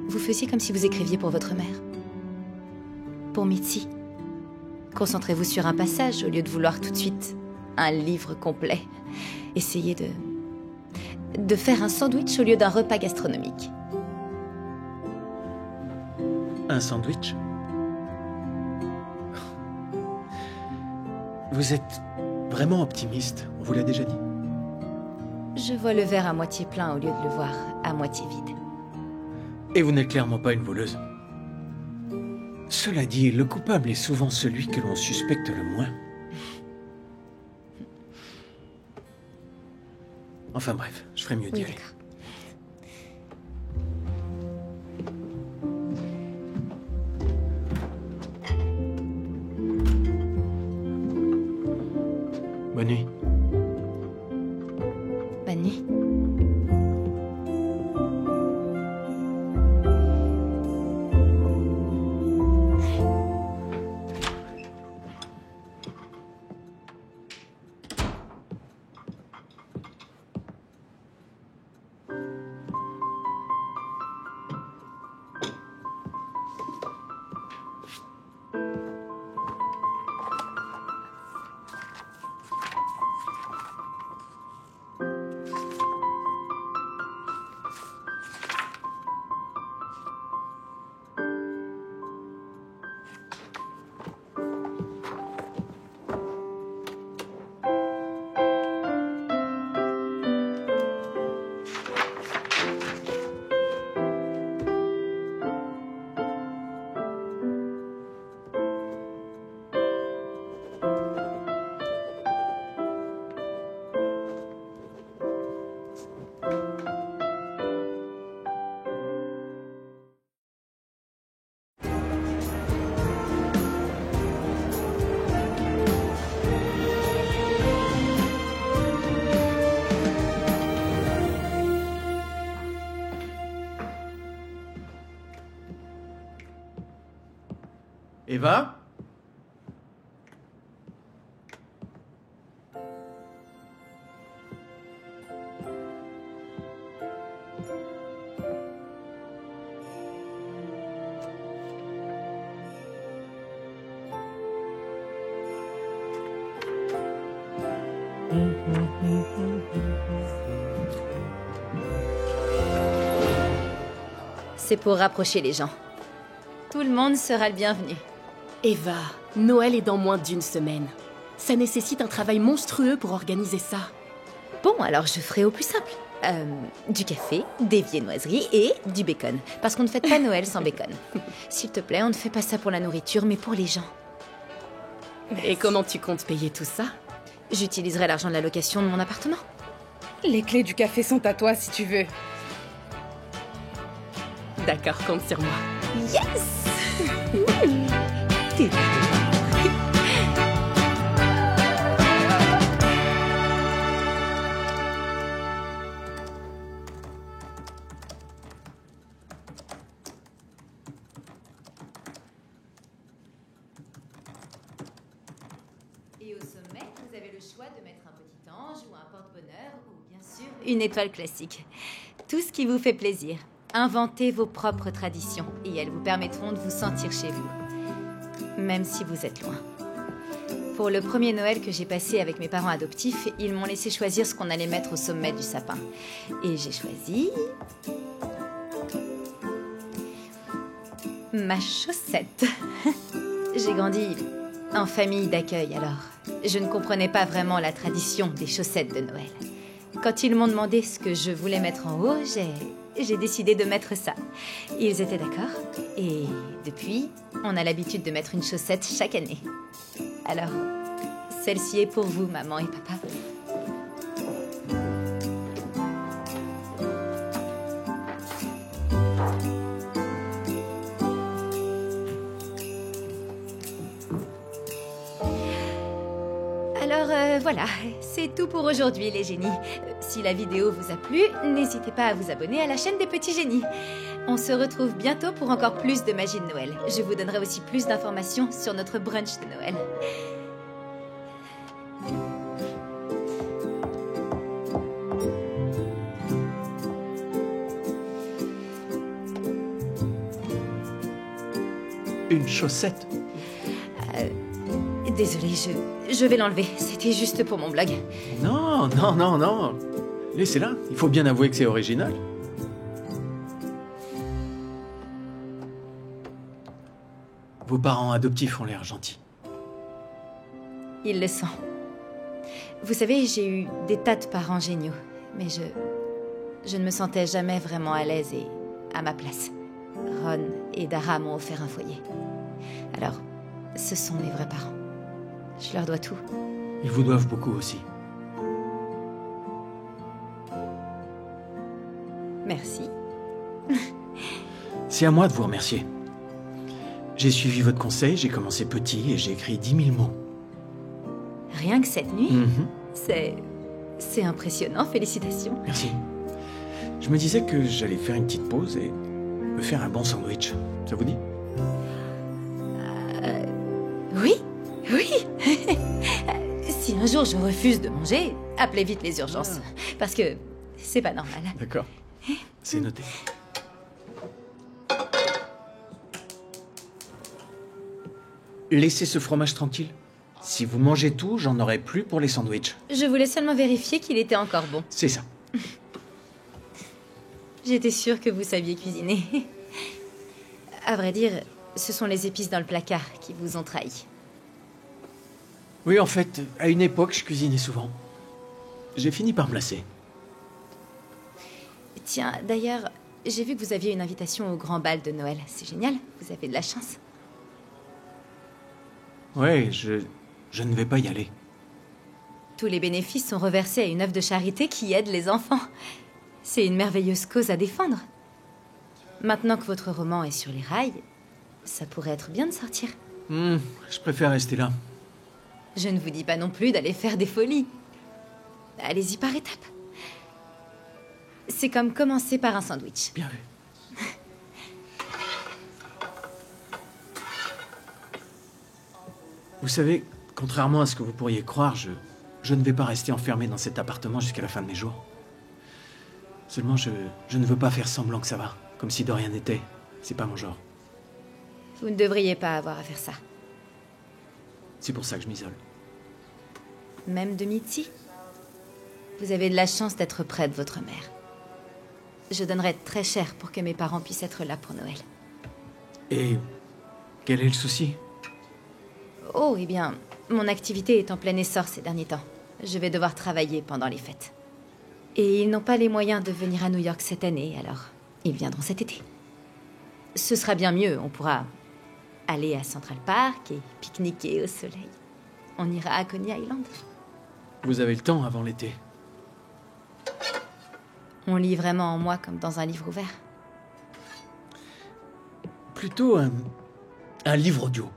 vous faisiez comme si vous écriviez pour votre mère? Pour Mitzi? Concentrez-vous sur un passage au lieu de vouloir tout de suite un livre complet. Essayez de faire un sandwich au lieu d'un repas gastronomique. Un sandwich? Vous êtes vraiment optimiste, on vous l'a déjà dit. Je vois le verre à moitié plein au lieu de le voir à moitié vide. Et vous n'êtes clairement pas une voleuse. Cela dit, le coupable est souvent celui que l'on suspecte le moins. Enfin bref, je ferais mieux d'y aller. Bonne nuit. Bonne nuit. Eva? C'est pour rapprocher les gens. Tout le monde sera le bienvenu. Eva, Noël est dans moins d'une semaine. Ça nécessite un travail monstrueux pour organiser ça. Bon, alors je ferai au plus simple. Du café, des viennoiseries et du bacon. Parce qu'on ne fête pas Noël sans bacon. S'il te plaît, on ne fait pas ça pour la nourriture, mais pour les gens. Et comment tu comptes payer tout ça? J'utiliserai l'argent de la location de mon appartement. Les clés du café sont à toi si tu veux. D'accord, compte sur moi. Yes! Et au sommet, vous avez le choix de mettre un petit ange ou un porte-bonheur ou bien sûr une étoile classique. Tout ce qui vous fait plaisir. Inventez vos propres traditions et elles vous permettront de vous sentir chez vous, même si vous êtes loin. Pour le premier Noël que j'ai passé avec mes parents adoptifs, ils m'ont laissé choisir ce qu'on allait mettre au sommet du sapin. Et j'ai choisi... ma chaussette. J'ai grandi en famille d'accueil, alors je ne comprenais pas vraiment la tradition des chaussettes de Noël. Quand ils m'ont demandé ce que je voulais mettre en haut, j'ai décidé de mettre ça. Ils étaient d'accord, et depuis, on a l'habitude de mettre une chaussette chaque année. Alors, celle-ci est pour vous, maman et papa. Alors voilà, c'est tout pour aujourd'hui les génies. Si la vidéo vous a plu, n'hésitez pas à vous abonner à la chaîne des petits génies. On se retrouve bientôt pour encore plus de magie de Noël. Je vous donnerai aussi plus d'informations sur notre brunch de Noël. Une chaussette? Désolée, je vais l'enlever. C'était juste pour mon blog. Non, non, non, non. Laissez-la. Il faut bien avouer que c'est original. Vos parents adoptifs ont l'air gentils. Ils le sont. Vous savez, j'ai eu des tas de parents géniaux, mais je ne me sentais jamais vraiment à l'aise et à ma place. Ron et Dara m'ont offert un foyer. Alors, ce sont mes vrais parents. Je leur dois tout. Ils vous doivent beaucoup aussi. Merci. C'est à moi de vous remercier. J'ai suivi votre conseil, j'ai commencé petit et j'ai écrit 10 000 mots. Rien que cette nuit C'est impressionnant, félicitations. Merci. Je me disais que j'allais faire une petite pause et me faire un bon sandwich. Ça vous dit? Oui, oui. Si un jour je refuse de manger, appelez vite les urgences. Parce que c'est pas normal. D'accord. C'est noté. Laissez ce fromage tranquille. Si vous mangez tout, j'en aurai plus pour les sandwichs. Je voulais seulement vérifier qu'il était encore bon. C'est ça. J'étais sûre que vous saviez cuisiner. À vrai dire, ce sont les épices dans le placard qui vous ont trahi. Oui, en fait, à une époque, je cuisinais souvent. J'ai fini par me lasser. Tiens, d'ailleurs, j'ai vu que vous aviez une invitation au grand bal de Noël. C'est génial, vous avez de la chance. Ouais, je ne vais pas y aller. Tous les bénéfices sont reversés à une œuvre de charité qui aide les enfants. C'est une merveilleuse cause à défendre. Maintenant que votre roman est sur les rails, ça pourrait être bien de sortir. Je préfère rester là. Je ne vous dis pas non plus d'aller faire des folies. Allez-y par étapes. C'est comme commencer par un sandwich. Bien vu. Vous savez, contrairement à ce que vous pourriez croire, je ne vais pas rester enfermé dans cet appartement jusqu'à la fin de mes jours. Seulement, je ne veux pas faire semblant que ça va, comme si de rien n'était. C'est pas mon genre. Vous ne devriez pas avoir à faire ça. C'est pour ça que je m'isole. Même de Mitzi? Vous avez de la chance d'être près de votre mère. Je donnerais très cher pour que mes parents puissent être là pour Noël. Et quel est le souci? Oh, eh bien, mon activité est en plein essor ces derniers temps. Je vais devoir travailler pendant les fêtes. Et ils n'ont pas les moyens de venir à New York cette année, alors ils viendront cet été. Ce sera bien mieux, on pourra aller à Central Park et pique-niquer au soleil. On ira à Coney Island. Vous avez le temps avant l'été. On lit vraiment en moi comme dans un livre ouvert. Plutôt un livre audio.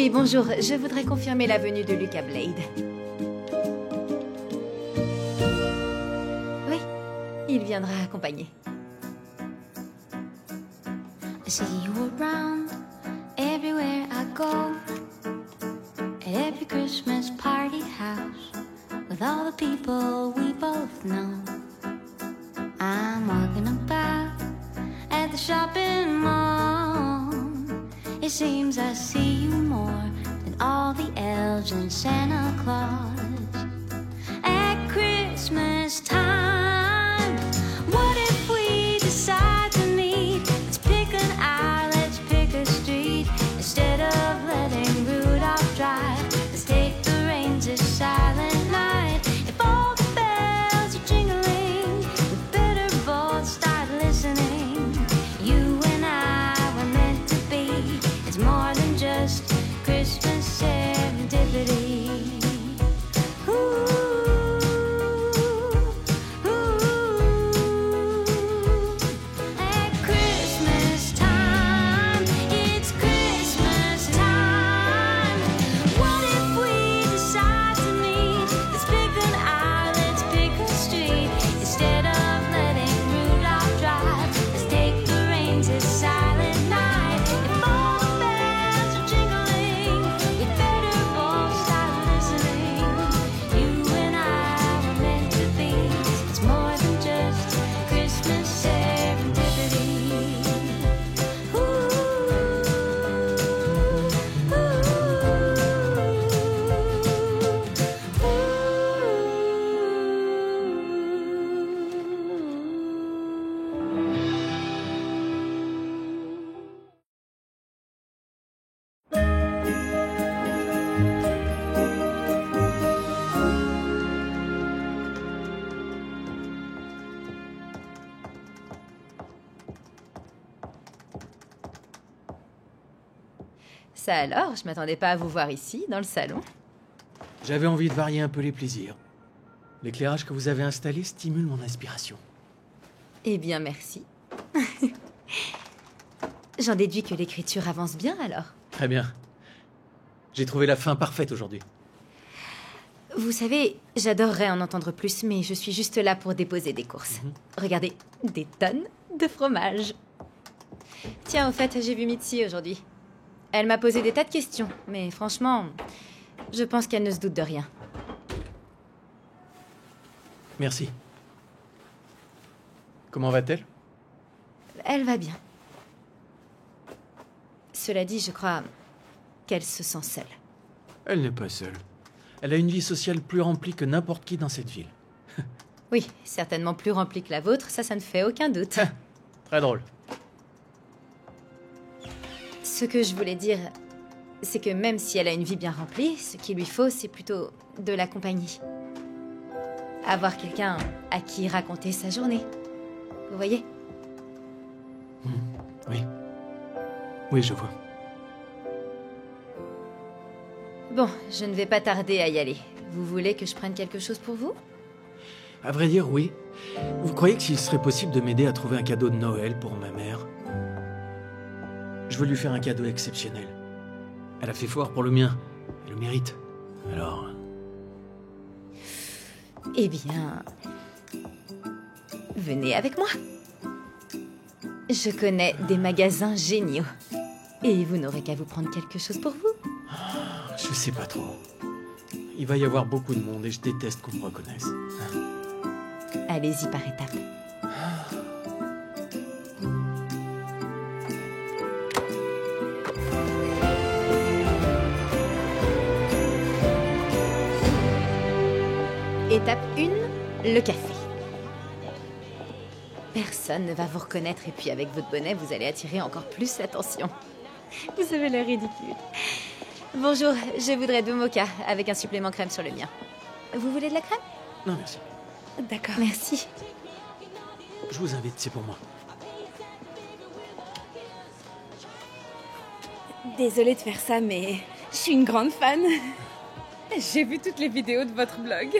Oui, bonjour. Je voudrais confirmer la venue de Lucas Blade. Oui, il viendra accompagner. I see you around everywhere I go, at every Christmas party house, with all the people we both know. I'm walking about at the shopping mall. It seems I see you more than all the elves and Santa Claus. At Christmas time, what if we decide to meet? Let's pick an aisle, let's pick a street. Instead of letting Rudolph drive, let's take the reins this silent night. If all the bells are jingling, we better both start listening. You and I were meant to be. It's more than just Christmas serendipity. At Christmas time, it's Christmas time. What if we decide to meet? Let's pick an aisle, let's pick a street. Instead of letting Rudolph drive, let's take the reins this silent night. If all the bells are jingling, we better both start listening. You and I were meant to be. It's more than just Christmas serendipity. Ça alors, je m'attendais pas à vous voir ici, dans le salon. J'avais envie de varier un peu les plaisirs. L'éclairage que vous avez installé stimule mon inspiration. Eh bien, merci. J'en déduis que l'écriture avance bien alors. Très bien. J'ai trouvé la fin parfaite aujourd'hui. Vous savez, j'adorerais en entendre plus, mais je suis juste là pour déposer des courses. Regardez, des tonnes de fromage. Tiens, au fait, j'ai vu Mitzi aujourd'hui. Elle m'a posé des tas de questions, mais franchement, je pense qu'elle ne se doute de rien. Merci. Comment va-t-elle? Elle va bien. Cela dit, je crois qu'elle se sent seule. Elle n'est pas seule. Elle a une vie sociale plus remplie que n'importe qui dans cette ville. Oui, certainement plus remplie que la vôtre, ça ne fait aucun doute. Très drôle. Ce que je voulais dire, c'est que même si elle a une vie bien remplie, ce qu'il lui faut, c'est plutôt de la compagnie. Avoir quelqu'un à qui raconter sa journée. Vous voyez? Oui. Oui, je vois. Bon, je ne vais pas tarder à y aller. Vous voulez que je prenne quelque chose pour vous? À vrai dire, oui. Vous croyez qu'il serait possible de m'aider à trouver un cadeau de Noël pour ma mère? Je veux lui faire un cadeau exceptionnel. Elle a fait fort pour le mien. Elle le mérite. Alors... Eh bien... venez avec moi. Je connais des magasins géniaux. Et vous n'aurez qu'à vous prendre quelque chose pour vous. Je sais pas trop. Il va y avoir beaucoup de monde et je déteste qu'on me reconnaisse. Allez-y par étapes. Étape 1, le café. Personne ne va vous reconnaître et puis avec votre bonnet, vous allez attirer encore plus l'attention. Vous avez l'air ridicule. Bonjour, je voudrais 2 mochas avec un supplément crème sur le mien. Vous voulez de la crème? Non, merci. D'accord. Merci. Je vous invite, c'est pour moi. Désolée de faire ça, mais je suis une grande fan. J'ai vu toutes les vidéos de votre blog.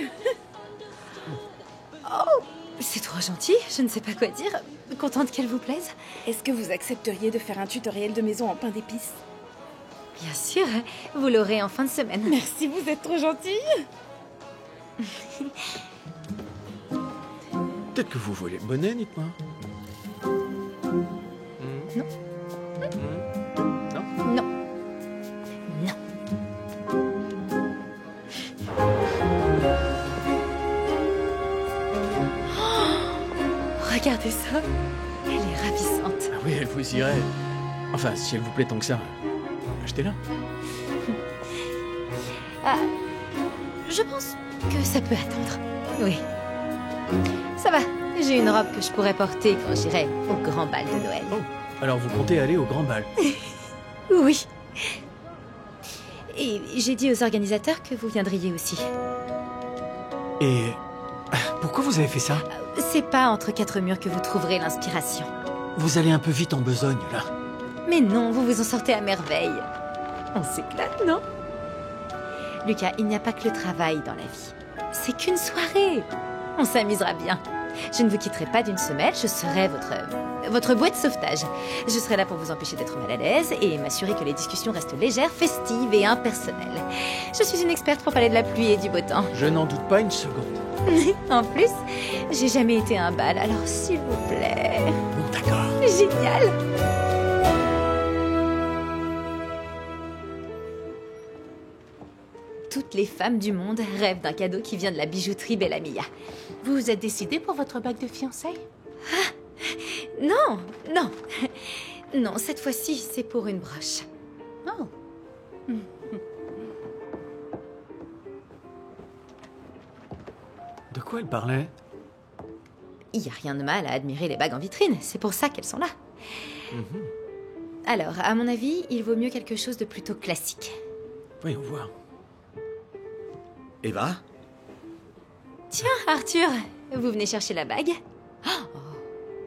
Oh, c'est trop gentil, je ne sais pas quoi dire. Contente qu'elle vous plaise. Est-ce que vous accepteriez de faire un tutoriel de maison en pain d'épices? Bien sûr, vous l'aurez en fin de semaine. Merci, vous êtes trop gentille. Peut-être que vous voulez le bonnet, dites-moi. Non. Non. Non. Non. Oh, regardez ça. Elle est ravissante. Ah oui, elle vous irait. Enfin, si elle vous plaît tant que ça, achetez-la. Ah, je pense que ça peut attendre. Oui. Ça va, j'ai une robe que je pourrais porter quand j'irai au grand bal de Noël. Oh, alors vous comptez aller au grand bal? Oui. Et j'ai dit aux organisateurs que vous viendriez aussi. Et pourquoi vous avez fait ça? C'est pas entre quatre murs que vous trouverez l'inspiration. Vous allez un peu vite en besogne, là. Mais non, vous vous en sortez à merveille. On s'éclate, non? Lucas, il n'y a pas que le travail dans la vie. C'est qu'une soirée. On s'amusera bien. Je ne vous quitterai pas d'une semelle, je serai votre bouée de sauvetage. Je serai là pour vous empêcher d'être mal à l'aise et m'assurer que les discussions restent légères, festives et impersonnelles. Je suis une experte pour parler de la pluie et du beau temps. Je n'en doute pas une seconde. En plus, j'ai jamais été à un bal, alors s'il vous plaît... Bon, d'accord. Génial! Toutes les femmes du monde rêvent d'un cadeau qui vient de la bijouterie Bella Mia. Vous vous êtes décidé pour votre bague de fiançailles? Non, non. Non, cette fois-ci, c'est pour une broche. Oh. De quoi elle parlait? Il n'y a rien de mal à admirer les bagues en vitrine, c'est pour ça qu'elles sont là. Alors, à mon avis, il vaut mieux quelque chose de plutôt classique. Voyons voir. Eva? Tiens, Arthur, vous venez chercher la bague? Oh,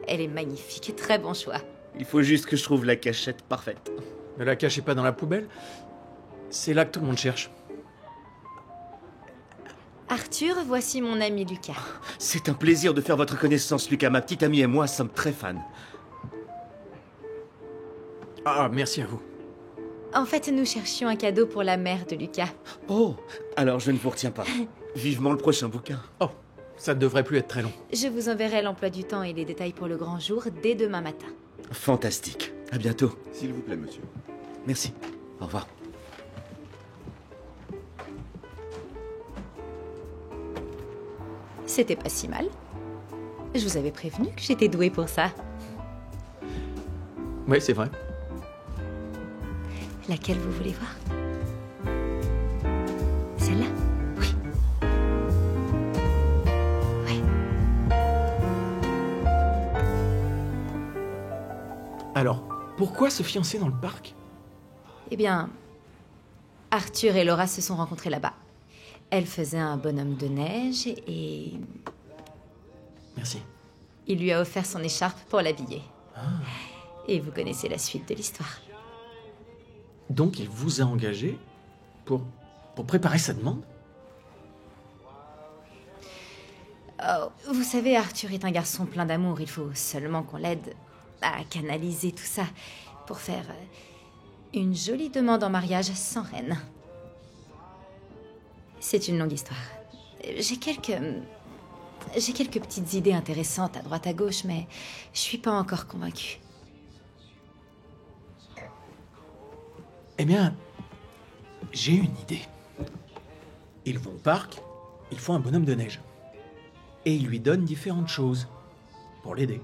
elle est magnifique, très bon choix. Il faut juste que je trouve la cachette parfaite. Ne la cachez pas dans la poubelle. C'est là que tout le monde cherche. Arthur, voici mon ami Lucas. C'est un plaisir de faire votre connaissance, Lucas. Ma petite amie et moi sommes très fans. Ah, merci à vous. En fait, nous cherchions un cadeau pour la mère de Lucas. Oh, alors je ne vous retiens pas. Vivement le prochain bouquin. Oh, ça ne devrait plus être très long. Je vous enverrai l'emploi du temps et les détails pour le grand jour dès demain matin. Fantastique. À bientôt. S'il vous plaît, monsieur. Merci. Au revoir. C'était pas si mal. Je vous avais prévenu que j'étais douée pour ça. Oui, c'est vrai. Laquelle vous voulez voir? Celle-là? Oui. Oui. Alors, pourquoi se fiancer dans le parc? Eh bien, Arthur et Laura se sont rencontrés là-bas. Elle faisait un bonhomme de neige et... Merci. Il lui a offert son écharpe pour l'habiller. Et vous connaissez la suite de l'histoire. Donc il vous a engagé pour préparer sa demande? Oh, vous savez, Arthur est un garçon plein d'amour. Il faut seulement qu'on l'aide à canaliser tout ça pour faire une jolie demande en mariage sans reine. C'est une longue histoire. J'ai quelques petites idées intéressantes à droite à gauche, mais je suis pas encore convaincue. Eh bien, j'ai une idée. Ils vont au parc, ils font un bonhomme de neige. Et ils lui donnent différentes choses pour l'aider.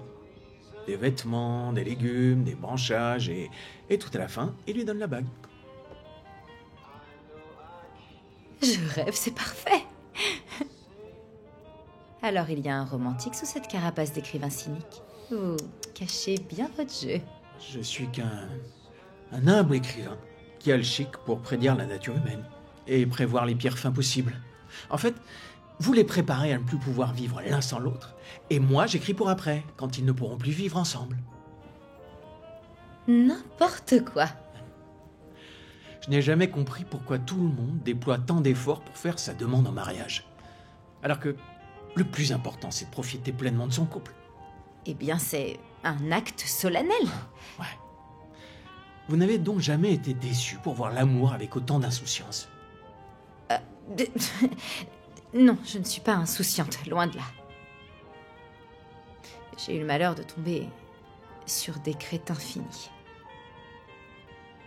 Des vêtements, des légumes, des branchages, et tout à la fin, ils lui donnent la bague. Je rêve, c'est parfait. Alors il y a un romantique sous cette carapace d'écrivain cynique. Vous cachez bien votre jeu. Je suis qu'un humble écrivain qui a le chic pour prédire la nature humaine et prévoir les pires fins possibles. En fait, vous les préparez à ne plus pouvoir vivre l'un sans l'autre, et moi j'écris pour après, quand ils ne pourront plus vivre ensemble. N'importe quoi. Je n'ai jamais compris pourquoi tout le monde déploie tant d'efforts pour faire sa demande en mariage. Alors que le plus important, c'est de profiter pleinement de son couple. Eh bien, c'est un acte solennel. Ouais. Vous n'avez donc jamais été déçu pour voir l'amour avec autant d'insouciance? Non, je ne suis pas insouciante, loin de là. J'ai eu le malheur de tomber sur des crétins finis.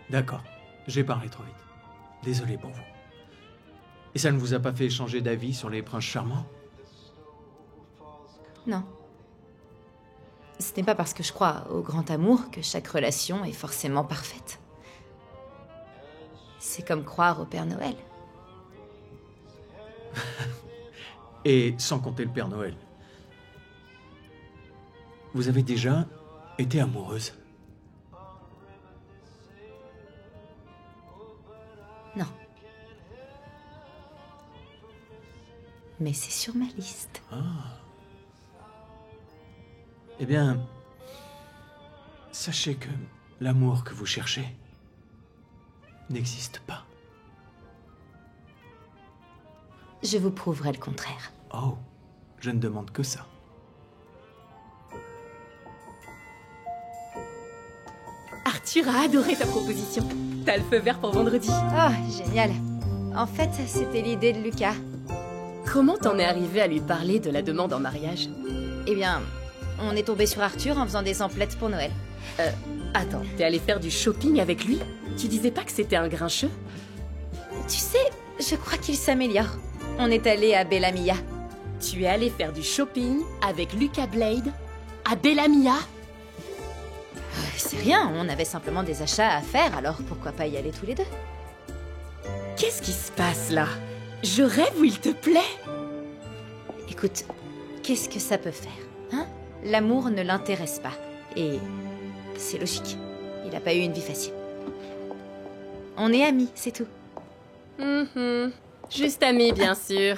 D'accord, j'ai parlé trop vite. Désolé pour vous. Et ça ne vous a pas fait changer d'avis sur les princes charmants? Non. Ce n'est pas parce que je crois au grand amour que chaque relation est forcément parfaite. C'est comme croire au Père Noël. Et sans compter le Père Noël. Vous avez déjà été amoureuse? Non. Mais c'est sur ma liste. Ah. Eh bien, sachez que l'amour que vous cherchez n'existe pas. Je vous prouverai le contraire. Oh, je ne demande que ça. Arthur a adoré ta proposition. T'as le feu vert pour vendredi. Oh, génial. En fait, c'était l'idée de Lucas. Comment t'en es arrivé à lui parler de la demande en mariage? Eh bien, on est tombé sur Arthur en faisant des emplettes pour Noël. Attends, t'es allé faire du shopping avec lui? Tu disais pas que c'était un grincheux? Tu sais, je crois qu'il s'améliore. On est allé à Bellamia. Tu es allé faire du shopping avec Lucas Blade à Bellamia? C'est rien, on avait simplement des achats à faire, alors pourquoi pas y aller tous les deux? Qu'est-ce qui se passe là? Je rêve ou il te plaît? Écoute, qu'est-ce que ça peut faire, hein? L'amour ne l'intéresse pas. Et c'est logique. Il n'a pas eu une vie facile. On est amis, c'est tout. Juste amis, bien sûr.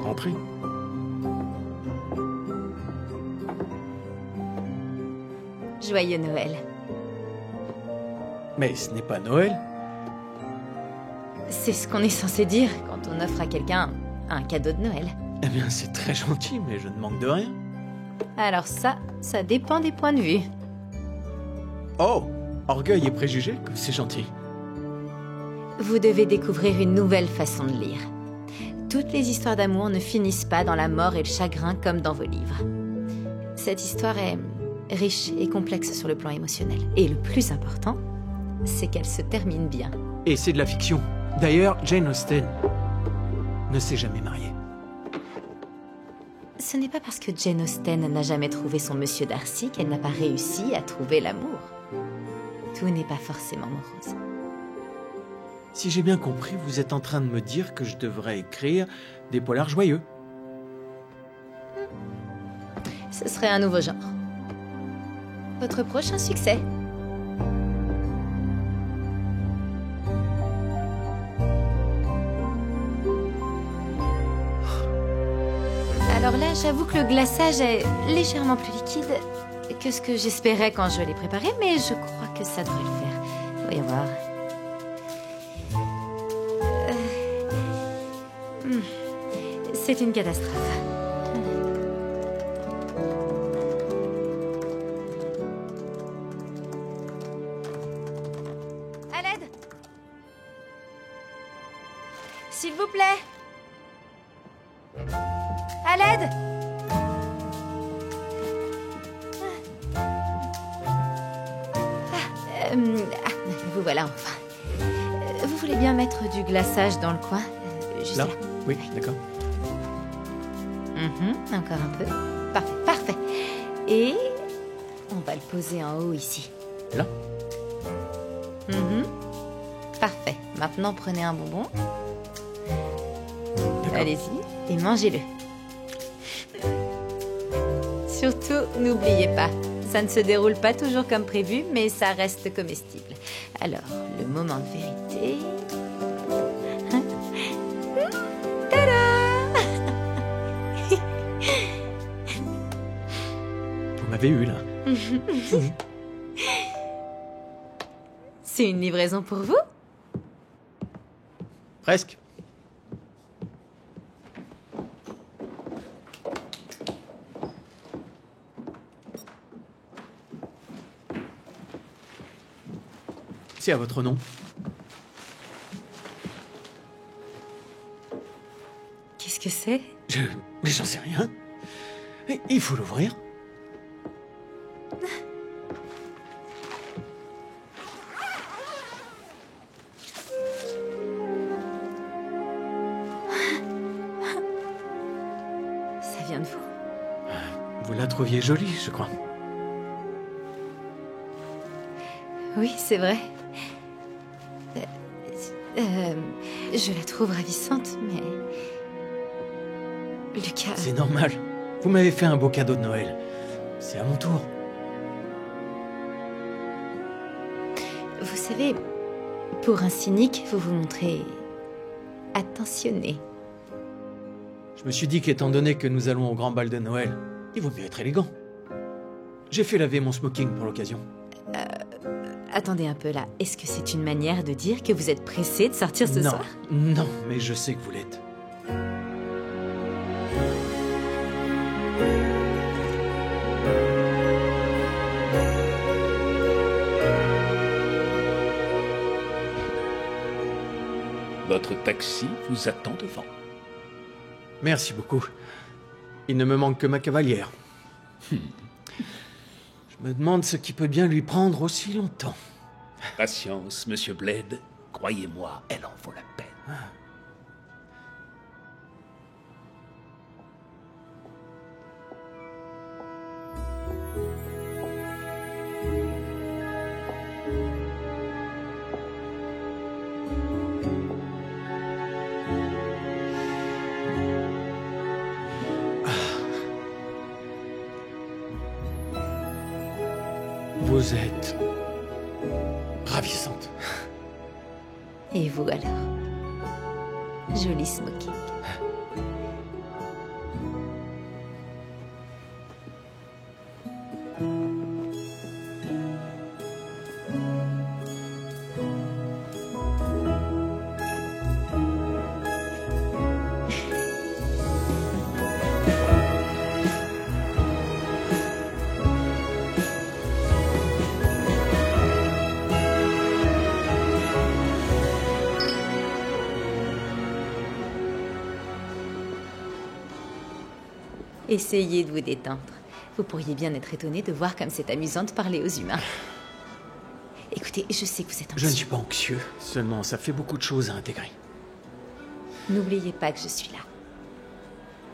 Entrez. Joyeux Noël. Mais ce n'est pas Noël. C'est ce qu'on est censé dire quand on offre à quelqu'un un cadeau de Noël. Eh bien, c'est très gentil, mais je ne manque de rien. Alors ça dépend des points de vue. Oh, orgueil et préjugés, comme c'est gentil. Vous devez découvrir une nouvelle façon de lire. Toutes les histoires d'amour ne finissent pas dans la mort et le chagrin comme dans vos livres. Cette histoire est riche et complexe sur le plan émotionnel. Et le plus important, c'est qu'elle se termine bien. Et c'est de la fiction. D'ailleurs, Jane Austen ne s'est jamais mariée. Ce n'est pas parce que Jane Austen n'a jamais trouvé son Monsieur Darcy qu'elle n'a pas réussi à trouver l'amour. Tout n'est pas forcément morose. Si j'ai bien compris, vous êtes en train de me dire que je devrais écrire des polars joyeux. Ce serait un nouveau genre. Votre prochain succès. Alors là, j'avoue que le glaçage est légèrement plus liquide que ce que j'espérais quand je l'ai préparé, mais je crois que ça devrait le faire. Voyons voir. C'est une catastrophe. À l'aide! S'il vous plaît! À l'aide! Vous voilà enfin. Vous voulez bien mettre du glaçage dans le coin? Juste là? Oui, d'accord. Encore un peu. Parfait, parfait. Et on va le poser en haut ici. Là? Parfait. Maintenant, prenez un bonbon. Allez-y et mangez-le. Surtout, n'oubliez pas, ça ne se déroule pas toujours comme prévu, mais ça reste comestible. Alors, le moment de vérité... m'avez eu, là. C'est une livraison pour vous? Presque. C'est à votre nom. Qu'est-ce que c'est? Mais j'en sais rien. Il faut l'ouvrir. Ça vient de vous. Vous la trouviez jolie, je crois. Oui, c'est vrai. Je la trouve ravissante, mais... Lucas... C'est normal. Vous m'avez fait un beau cadeau de Noël. C'est à mon tour. Vous savez, pour un cynique, vous vous montrez... attentionné. Je me suis dit qu'étant donné que nous allons au grand bal de Noël, il vaut mieux être élégant. J'ai fait laver mon smoking pour l'occasion. Attendez un peu là. Est-ce que c'est une manière de dire que vous êtes pressé de sortir ce soir? Non, mais je sais que vous l'êtes. Votre taxi vous attend devant. Merci beaucoup. Il ne me manque que ma cavalière. Je me demande ce qui peut bien lui prendre aussi longtemps. Patience, monsieur Blade. Croyez-moi, elle en vaut la peine. Vous êtes... ravissante. Et vous alors? Joli smoking. Essayez de vous détendre. Vous pourriez bien être étonné de voir comme c'est amusant de parler aux humains. Écoutez, je sais que vous êtes anxieux. Je ne suis pas anxieux. Seulement, ça fait beaucoup de choses à intégrer. N'oubliez pas que je suis là.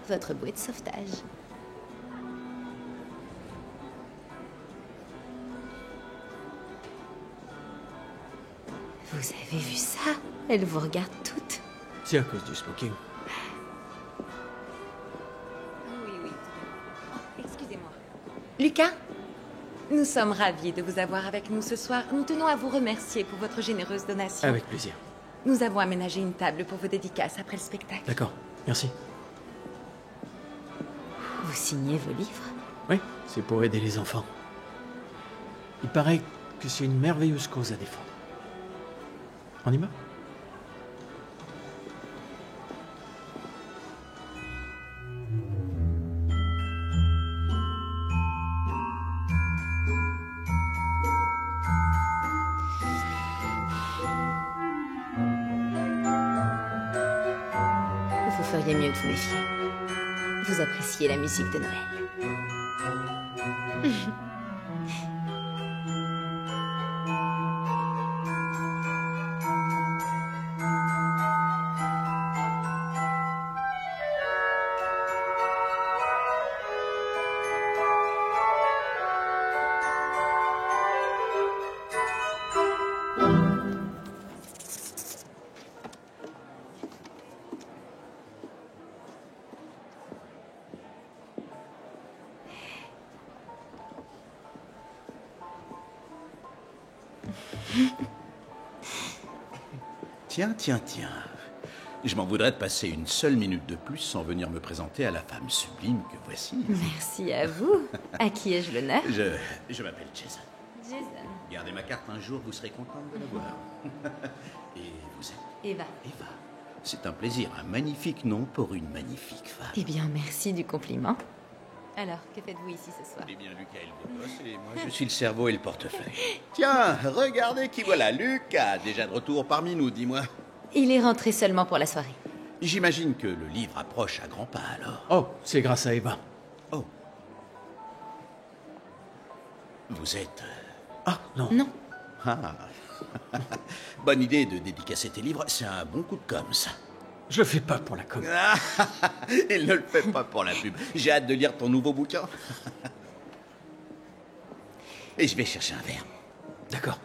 Votre bouée de sauvetage. Vous avez vu ça? Elle vous regarde toutes. C'est à cause du smoking. Excusez-moi. Lucas, nous sommes ravis de vous avoir avec nous ce soir. Nous tenons à vous remercier pour votre généreuse donation. Avec plaisir. Nous avons aménagé une table pour vos dédicaces après le spectacle. D'accord, merci. Vous signez vos livres? Oui, c'est pour aider les enfants. Il paraît que c'est une merveilleuse cause à défendre. On y va? Vous feriez mieux de vous méfier. Vous appréciez la musique de Noël. Tiens. Je m'en voudrais de passer une seule minute de plus sans venir me présenter à la femme sublime que voici. Merci à vous. À qui ai-je l'honneur? Je m'appelle Jason. Jason. Gardez ma carte, un jour vous serez contente de la voir. Et vous êtes Eva. Eva. C'est un plaisir, un magnifique nom pour une magnifique femme. Eh bien, merci du compliment. Alors, que faites-vous ici ce soir? Eh bien, Lucas est le beau gosse et moi je suis le cerveau et le portefeuille. Tiens, regardez qui voilà, Lucas, déjà de retour parmi nous, dis-moi. Il est rentré seulement pour la soirée. J'imagine que le livre approche à grands pas alors. Oh, c'est grâce à Eva. Oh. Vous êtes... Ah, non. Non. Ah. Bonne idée de dédicacer tes livres, c'est un bon coup de com', ça. Je le fais pas pour la com. Il ne le fait pas pour la pub. J'ai hâte de lire ton nouveau bouquin. Et je vais chercher un verre. D'accord.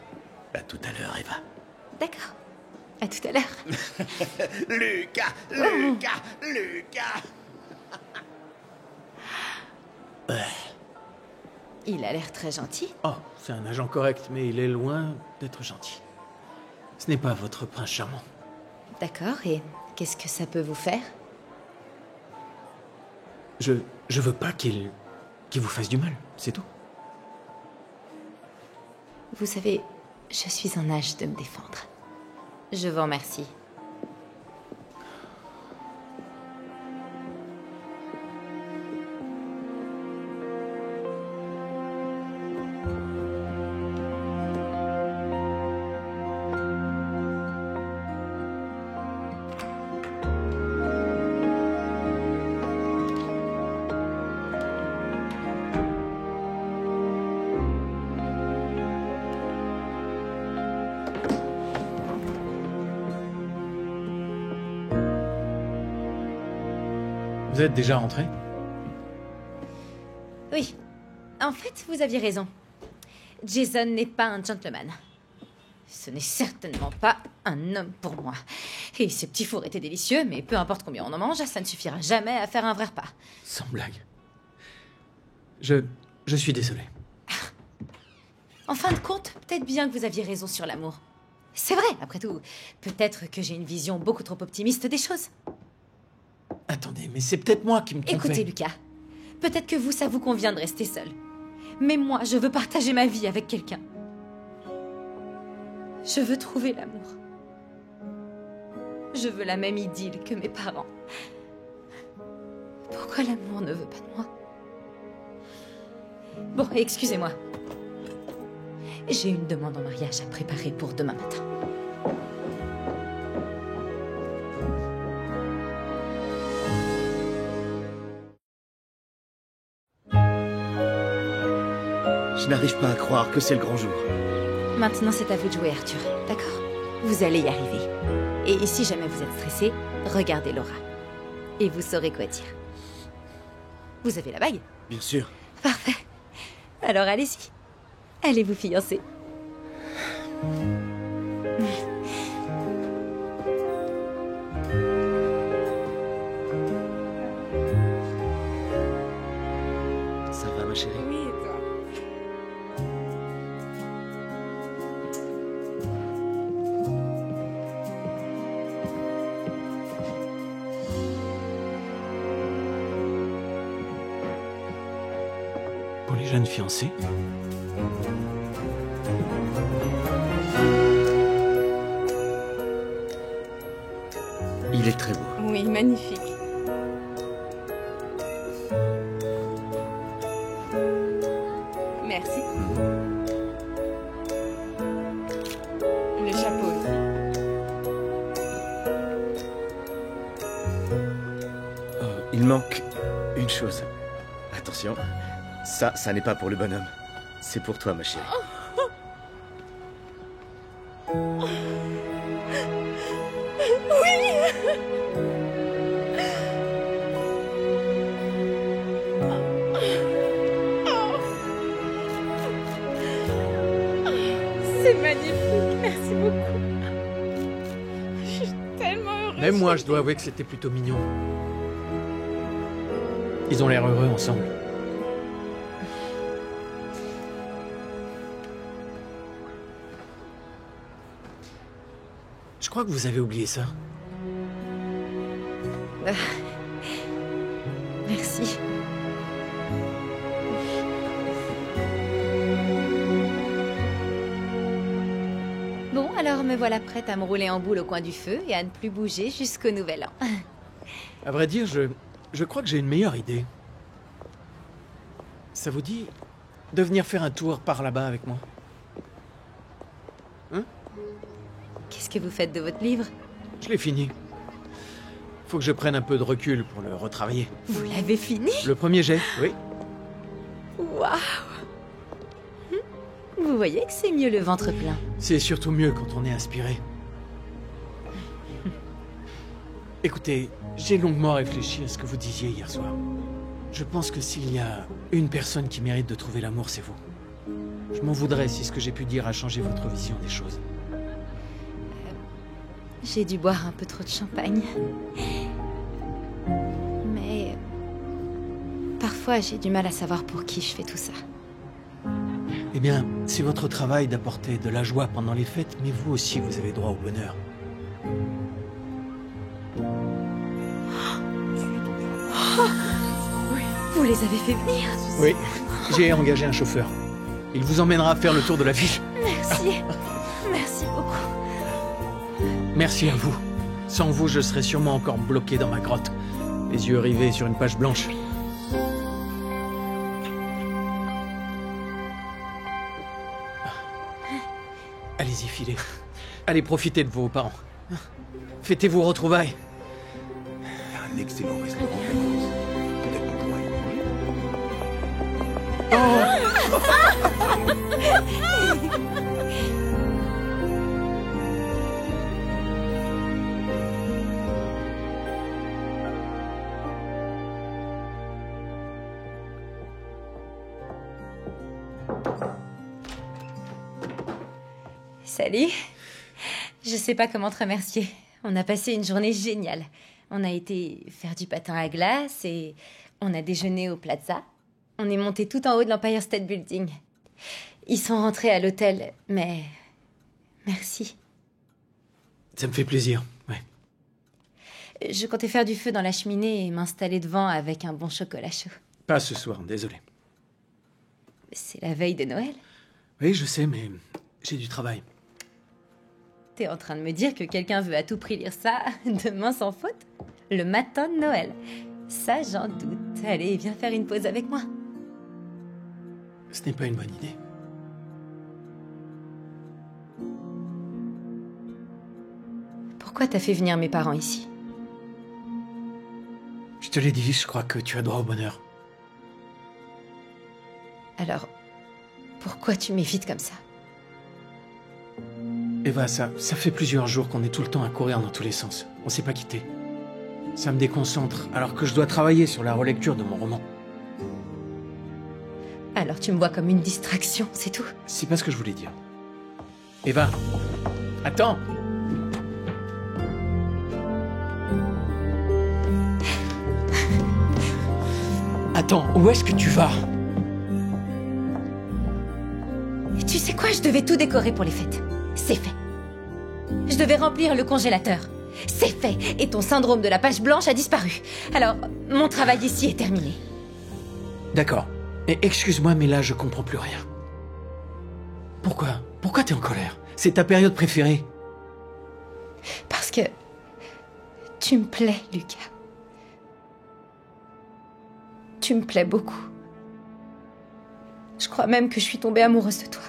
À tout à l'heure, Eva. D'accord. À tout à l'heure. Lucas, Lucas, Lucas. Il a l'air très gentil. Oh, c'est un agent correct, mais il est loin d'être gentil. Ce n'est pas votre prince charmant. D'accord, et qu'est-ce que ça peut vous faire? Je veux pas qu'il vous fasse du mal, c'est tout. Vous savez, je suis en âge de me défendre. Je vous remercie. Vous êtes déjà rentré? Oui. En fait, vous aviez raison. Jason n'est pas un gentleman. Ce n'est certainement pas un homme pour moi. Et ces petits fours étaient délicieux, mais peu importe combien on en mange, ça ne suffira jamais à faire un vrai repas. Sans blague. Je suis désolé. En fin de compte, peut-être bien que vous aviez raison sur l'amour. C'est vrai, après tout. Peut-être que j'ai une vision beaucoup trop optimiste des choses. Attendez, mais c'est peut-être moi qui me trompais. Écoutez, Lucas. Peut-être que vous, ça vous convient de rester seul. Mais moi, je veux partager ma vie avec quelqu'un. Je veux trouver l'amour. Je veux la même idylle que mes parents. Pourquoi l'amour ne veut pas de moi? Bon, excusez-moi. J'ai une demande en mariage à préparer pour demain matin. Je n'arrive pas à croire que c'est le grand jour. Maintenant, c'est à vous de jouer, Arthur. D'accord? Vous allez y arriver. Et si jamais vous êtes stressé, regardez Laura. Et vous saurez quoi dire. Vous avez la bague? Bien sûr. Parfait. Alors allez-y. Allez vous fiancer. Ça va, ma chérie? Oui, et toi? Pour les jeunes fiancés. Il est très beau. Oui, magnifique. Merci. Le chapeau aussi. Il manque une chose. Attention, ça n'est pas pour le bonhomme. C'est pour toi, ma chérie. C'est magnifique, merci beaucoup. Je suis tellement heureuse. Même moi, je dois avouer que c'était plutôt mignon. Ils ont l'air heureux ensemble. Je crois que vous avez oublié ça. Merci. Bon, alors me voilà prête à me rouler en boule au coin du feu et à ne plus bouger jusqu'au nouvel an. À vrai dire, je crois que j'ai une meilleure idée. Ça vous dit de venir faire un tour par là-bas avec moi? Hein? Qu'est-ce que vous faites de votre livre? Je l'ai fini. Faut que je prenne un peu de recul pour le retravailler. Vous l'avez fini? Le premier jet, oui. Waouh! Vous voyez que c'est mieux le ventre plein. C'est surtout mieux quand on est inspiré. Écoutez, j'ai longuement réfléchi à ce que vous disiez hier soir. Je pense que s'il y a une personne qui mérite de trouver l'amour, c'est vous. Je m'en voudrais si ce que j'ai pu dire a changé votre vision des choses. J'ai dû boire un peu trop de champagne. Mais parfois, j'ai du mal à savoir pour qui je fais tout ça. Eh bien, c'est votre travail d'apporter de la joie pendant les fêtes, mais vous aussi, vous avez droit au bonheur. Vous les avez fait venir? Oui, j'ai engagé un chauffeur. Il vous emmènera faire le tour de l'affiche. Merci. Merci beaucoup. Merci à vous. Sans vous, je serais sûrement encore bloqué dans ma grotte, les yeux rivés sur une page blanche. Allez-y, filez. Allez profiter de vos parents. Fêtez vos retrouvailles. Un excellent restaurant. Peut-être qu'on pourra y manger. Salut. Je sais pas comment te remercier. On a passé une journée géniale. On a été faire du patin à glace et on a déjeuné au Plaza. On est monté tout en haut de l'Empire State Building. Ils sont rentrés à l'hôtel, mais merci. Ça me fait plaisir, ouais. Je comptais faire du feu dans la cheminée et m'installer devant avec un bon chocolat chaud. Pas ce soir, désolé. C'est la veille de Noël. Oui, je sais, mais j'ai du travail. T'es en train de me dire que quelqu'un veut à tout prix lire ça demain sans faute? Le matin de Noël. Ça, j'en doute. Allez, viens faire une pause avec moi. Ce n'est pas une bonne idée. Pourquoi t'as fait venir mes parents ici? Je te l'ai dit, je crois que tu as droit au bonheur. Alors, pourquoi tu m'évites comme ça? Eva, ça fait plusieurs jours qu'on est tout le temps à courir dans tous les sens. On s'est pas quitté. Ça me déconcentre, alors que je dois travailler sur la relecture de mon roman. Alors tu me vois comme une distraction, c'est tout? C'est pas ce que je voulais dire. Eva, attends! Attends, où est-ce que tu vas? Et tu sais quoi, je devais tout décorer pour les fêtes. C'est fait. Je devais remplir le congélateur. C'est fait. Et ton syndrome de la page blanche a disparu. Alors, mon travail ici est terminé. D'accord. Et excuse-moi, mais là, je comprends plus rien. Pourquoi? Pourquoi t'es en colère? C'est ta période préférée. Parce que tu me plais, Lucas. Tu me plais beaucoup. Je crois même que je suis tombée amoureuse de toi.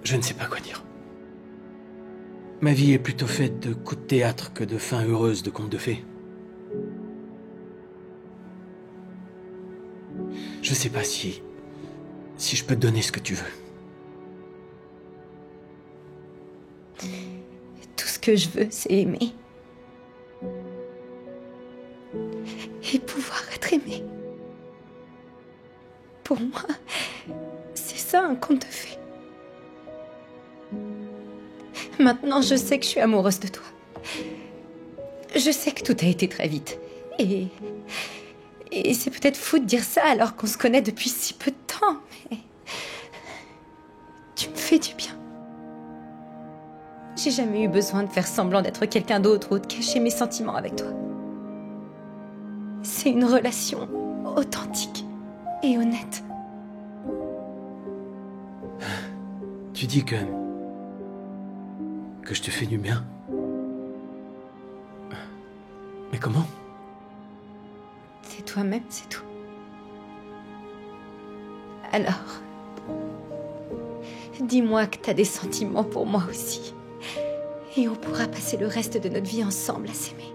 Je ne sais pas quoi dire. Ma vie est plutôt faite de coups de théâtre que de fins heureuses de contes de fées. Je sais pas si je peux te donner ce que tu veux. Tout ce que je veux, c'est aimer. Et pouvoir être aimé. Pour moi, c'est ça un conte de fées. Maintenant, je sais que je suis amoureuse de toi. Je sais que tout a été très vite. Et c'est peut-être fou de dire ça alors qu'on se connaît depuis si peu de temps, mais tu me fais du bien. J'ai jamais eu besoin de faire semblant d'être quelqu'un d'autre ou de cacher mes sentiments avec toi. C'est une relation authentique et honnête. Tu dis que je te fais du bien. Mais comment? C'est toi-même, c'est tout. Alors, dis-moi que t'as des sentiments pour moi aussi. Et on pourra passer le reste de notre vie ensemble à s'aimer.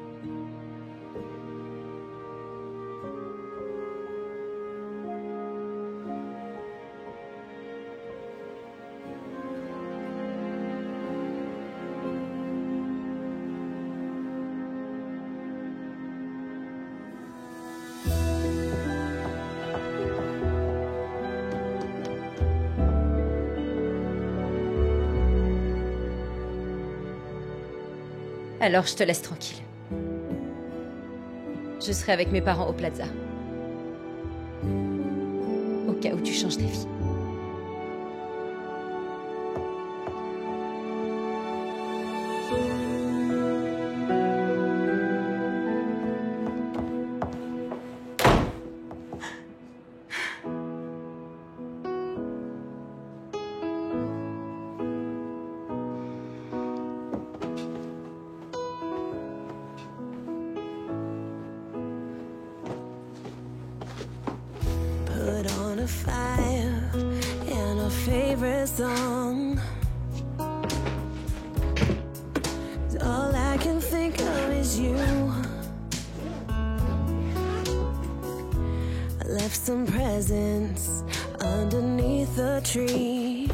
Alors je te laisse tranquille. Je serai avec mes parents au Plaza. Au cas où tu changes d'avis. Fire and a favorite song. All I can think of is you. I left some presents underneath the tree,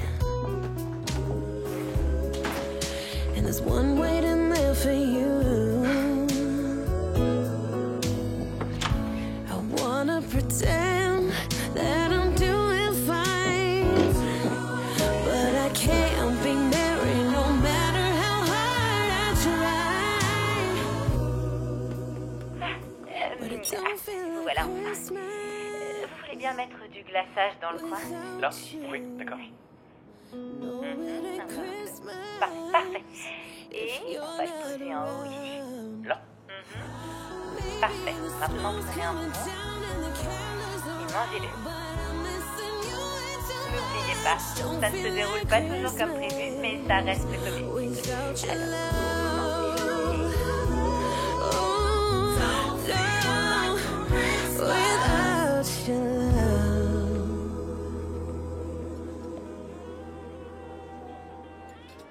and there's one waiting there for you. I wanna pretend that I'm doing fine, but I can't be married no matter how hard I try. But it don't feel like Christmas. Vous voulez bien mettre du glaçage dans le coin? Là? Oui, d'accord. Parfait. Et on va le poser en haut ici. Là? Parfait. Maintenant, vous prenez un moment et mangez-le. N'oubliez pas, ça ne se déroule pas toujours comme prévu, mais ça reste comique.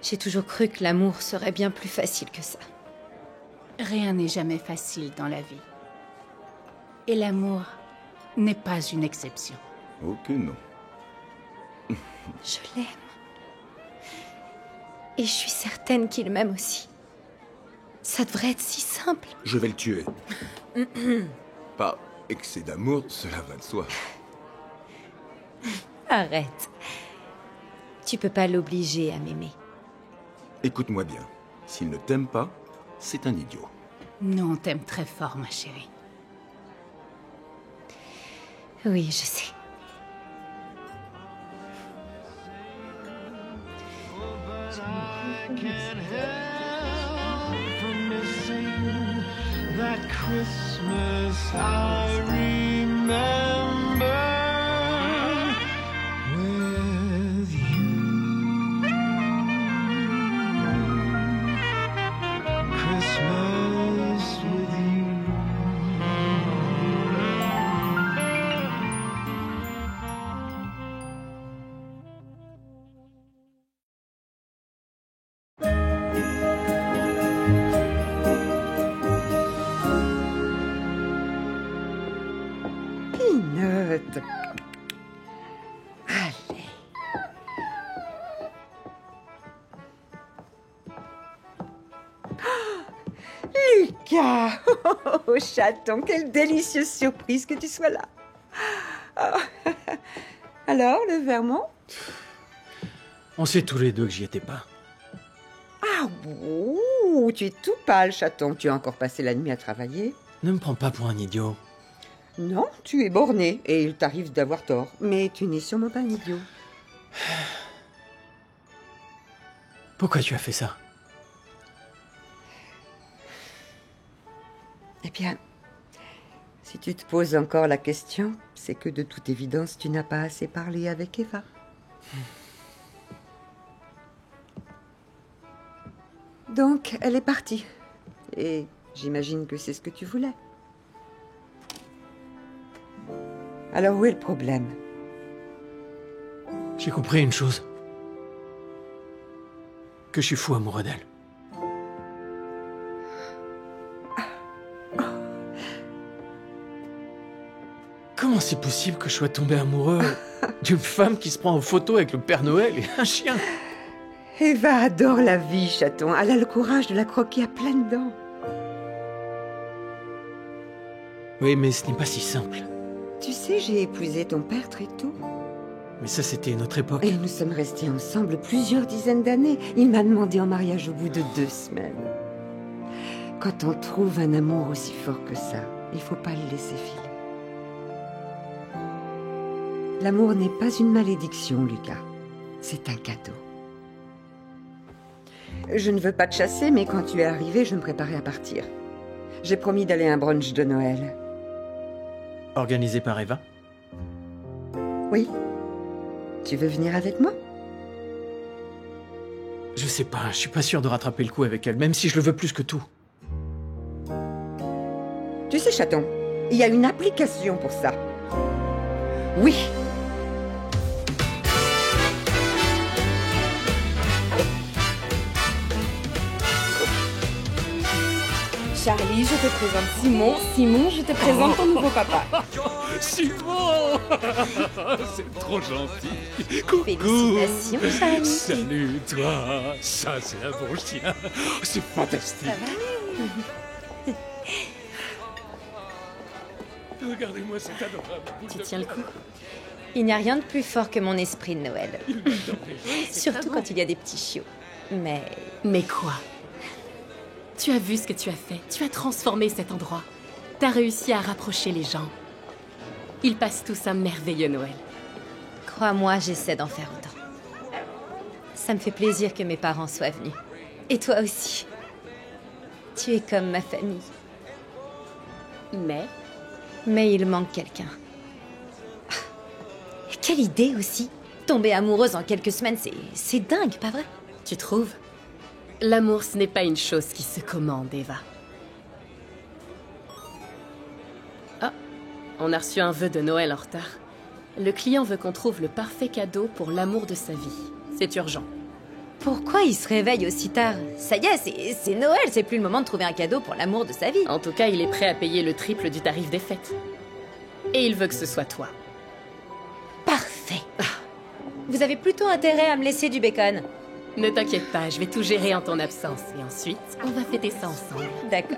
J'ai toujours cru que l'amour serait bien plus facile que ça. Rien n'est jamais facile dans la vie. Et l'amour n'est pas une exception. Oh que non. Je l'aime. Et je suis certaine qu'il m'aime aussi. Ça devrait être si simple. Je vais le tuer. Pas excès d'amour, cela va de soi. Arrête. Tu peux pas l'obliger à m'aimer. Écoute-moi bien. S'il ne t'aime pas, c'est un idiot. Nous, on t'aime très fort, ma chérie. Oui, je sais. That Christmas I remember with you. Christmas with you. Allez. Lucas! Oh, chaton, quelle délicieuse surprise que tu sois là. Oh. Alors, le Vermont? On sait tous les deux que j'y étais pas. Ah bon, tu es tout pâle, chaton. Tu as encore passé la nuit à travailler? Ne me prends pas pour un idiot. Non, tu es borné et il t'arrive d'avoir tort. Mais tu n'es sûrement pas un idiot. Pourquoi tu as fait ça? bien, si tu te poses encore la question, c'est que de toute évidence, tu n'as pas assez parlé avec Eva. Donc, elle est partie. Et j'imagine que c'est ce que tu voulais. Alors, où est le problème? J'ai compris une chose. Que je suis fou amoureux d'elle. Comment c'est possible que je sois tombé amoureux d'une femme qui se prend en photo avec le Père Noël et un chien? Eva adore la vie, chaton. Elle a le courage de la croquer à pleines dents. Oui, mais ce n'est pas si simple. Tu sais, j'ai épousé ton père très tôt. Mais ça, c'était une autre époque. Et nous sommes restés ensemble plusieurs dizaines d'années. Il m'a demandé en mariage au bout de 2 semaines. Quand on trouve un amour aussi fort que ça, il faut pas le laisser filer. L'amour n'est pas une malédiction, Lucas. C'est un cadeau. Je ne veux pas te chasser, mais quand tu es arrivé, je me préparais à partir. J'ai promis d'aller à un brunch de Noël. Organisé par Eva? Oui. Tu veux venir avec moi? Je sais pas, je suis pas sûr de rattraper le coup avec elle, même si je le veux plus que tout. Tu sais, chaton, il y a une application pour ça. Oui. Charlie, je te présente Simon. Simon, je te présente ton nouveau papa. Simon! C'est trop gentil. Coucou. Félicitations, Charlie. Salut, toi. Ça, c'est un bon chien. C'est fantastique. Ça va? Regardez-moi cet adorable boule Tu de tiens le pain. coup? Il n'y a rien de plus fort que mon esprit de Noël. Surtout quand il y a des petits chiots. Mais quoi? Tu as vu ce que tu as fait. Tu as transformé cet endroit. Tu as réussi à rapprocher les gens. Ils passent tous un merveilleux Noël. Crois-moi, j'essaie d'en faire autant. Ça me fait plaisir que mes parents soient venus. Et toi aussi. Tu es comme ma famille. Mais il manque quelqu'un. Ah, quelle idée aussi. Tomber amoureuse en quelques semaines, c'est dingue, pas vrai? Tu trouves? L'amour, ce n'est pas une chose qui se commande, Eva. Ah, on a reçu un vœu de Noël en retard. Le client veut qu'on trouve le parfait cadeau pour l'amour de sa vie. C'est urgent. Pourquoi il se réveille aussi tard? Ça y est, c'est Noël, c'est plus le moment de trouver un cadeau pour l'amour de sa vie. En tout cas, il est prêt à payer le triple du tarif des fêtes. Et il veut que ce soit toi. Parfait. Vous avez plutôt intérêt à me laisser du bacon. Ne t'inquiète pas, je vais tout gérer en ton absence. Et ensuite, on va fêter ça ensemble. D'accord.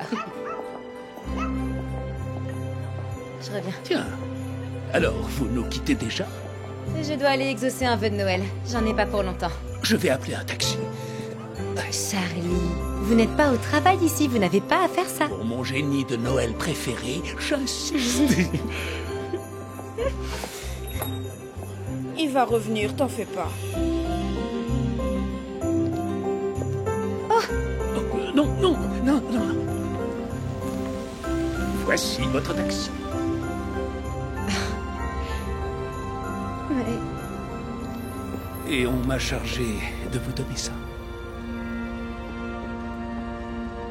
Je reviens. Tiens, alors vous nous quittez déjà? Je dois aller exaucer un vœu de Noël. J'en ai pas pour longtemps. Je vais appeler un taxi. Charlie, vous n'êtes pas au travail ici, vous n'avez pas à faire ça. Pour mon génie de Noël préféré, j'insiste. Il va revenir, t'en fais pas. Non, non, non, non. Voici votre taxi. Et on m'a chargé de vous donner ça.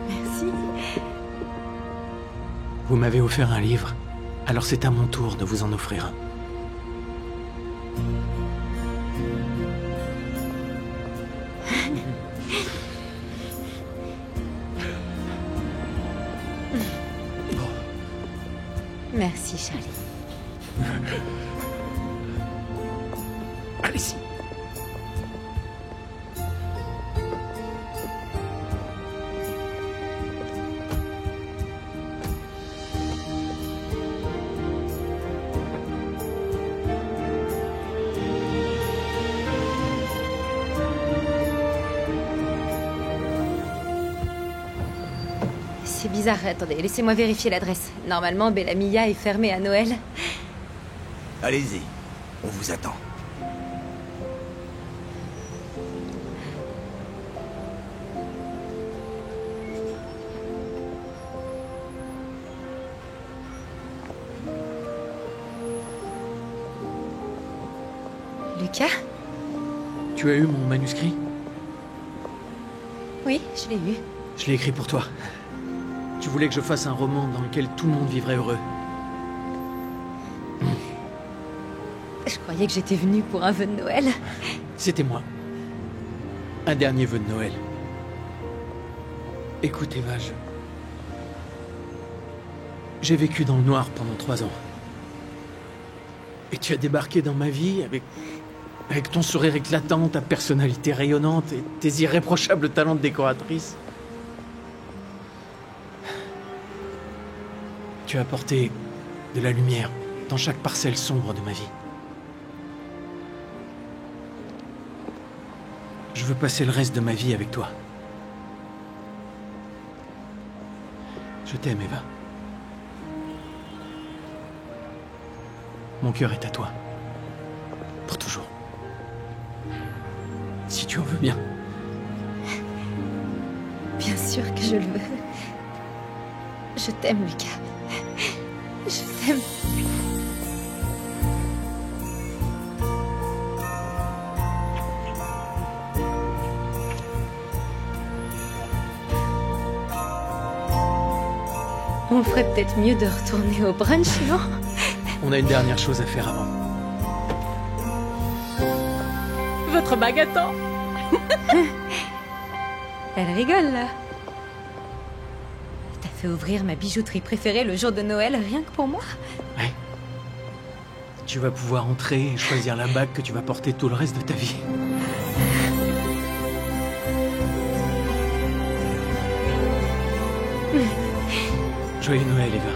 Merci. Vous m'avez offert un livre, alors c'est à mon tour de vous en offrir un. Merci, Charlie. Allez-y. C'est bizarre, attendez, laissez-moi vérifier l'adresse. Normalement, Bella Mia est fermée à Noël. Allez-y, on vous attend. Lucas? Tu as eu mon manuscrit? Oui, je l'ai eu. Je l'ai écrit pour toi. Tu voulais que je fasse un roman dans lequel tout le monde vivrait heureux. Je croyais que j'étais venue pour un vœu de Noël. C'était moi. Un dernier vœu de Noël. Écoute, Eva, j'ai vécu dans le noir pendant 3 ans. Et tu as débarqué dans ma vie avec ton sourire éclatant, ta personnalité rayonnante et tes irréprochables talents de décoratrice. Tu as apporté de la lumière dans chaque parcelle sombre de ma vie. Je veux passer le reste de ma vie avec toi. Je t'aime, Eva. Mon cœur est à toi. Pour toujours. Si tu en veux bien. Bien sûr que je le veux. Je t'aime, Lucas. Je t'aime. On ferait peut-être mieux de retourner au brunch, non? On a une dernière chose à faire avant. Votre bague à temps. Elle rigole, là. T'as fait ouvrir ma bijouterie préférée le jour de Noël, rien que pour moi? Ouais. Tu vas pouvoir entrer et choisir la bague que tu vas porter tout le reste de ta vie. Joyeux Noël, Eva.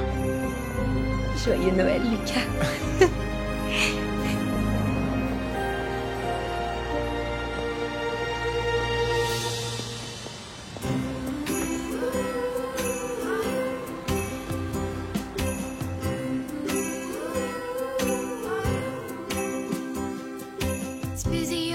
Joyeux Noël, Lucas. It's busy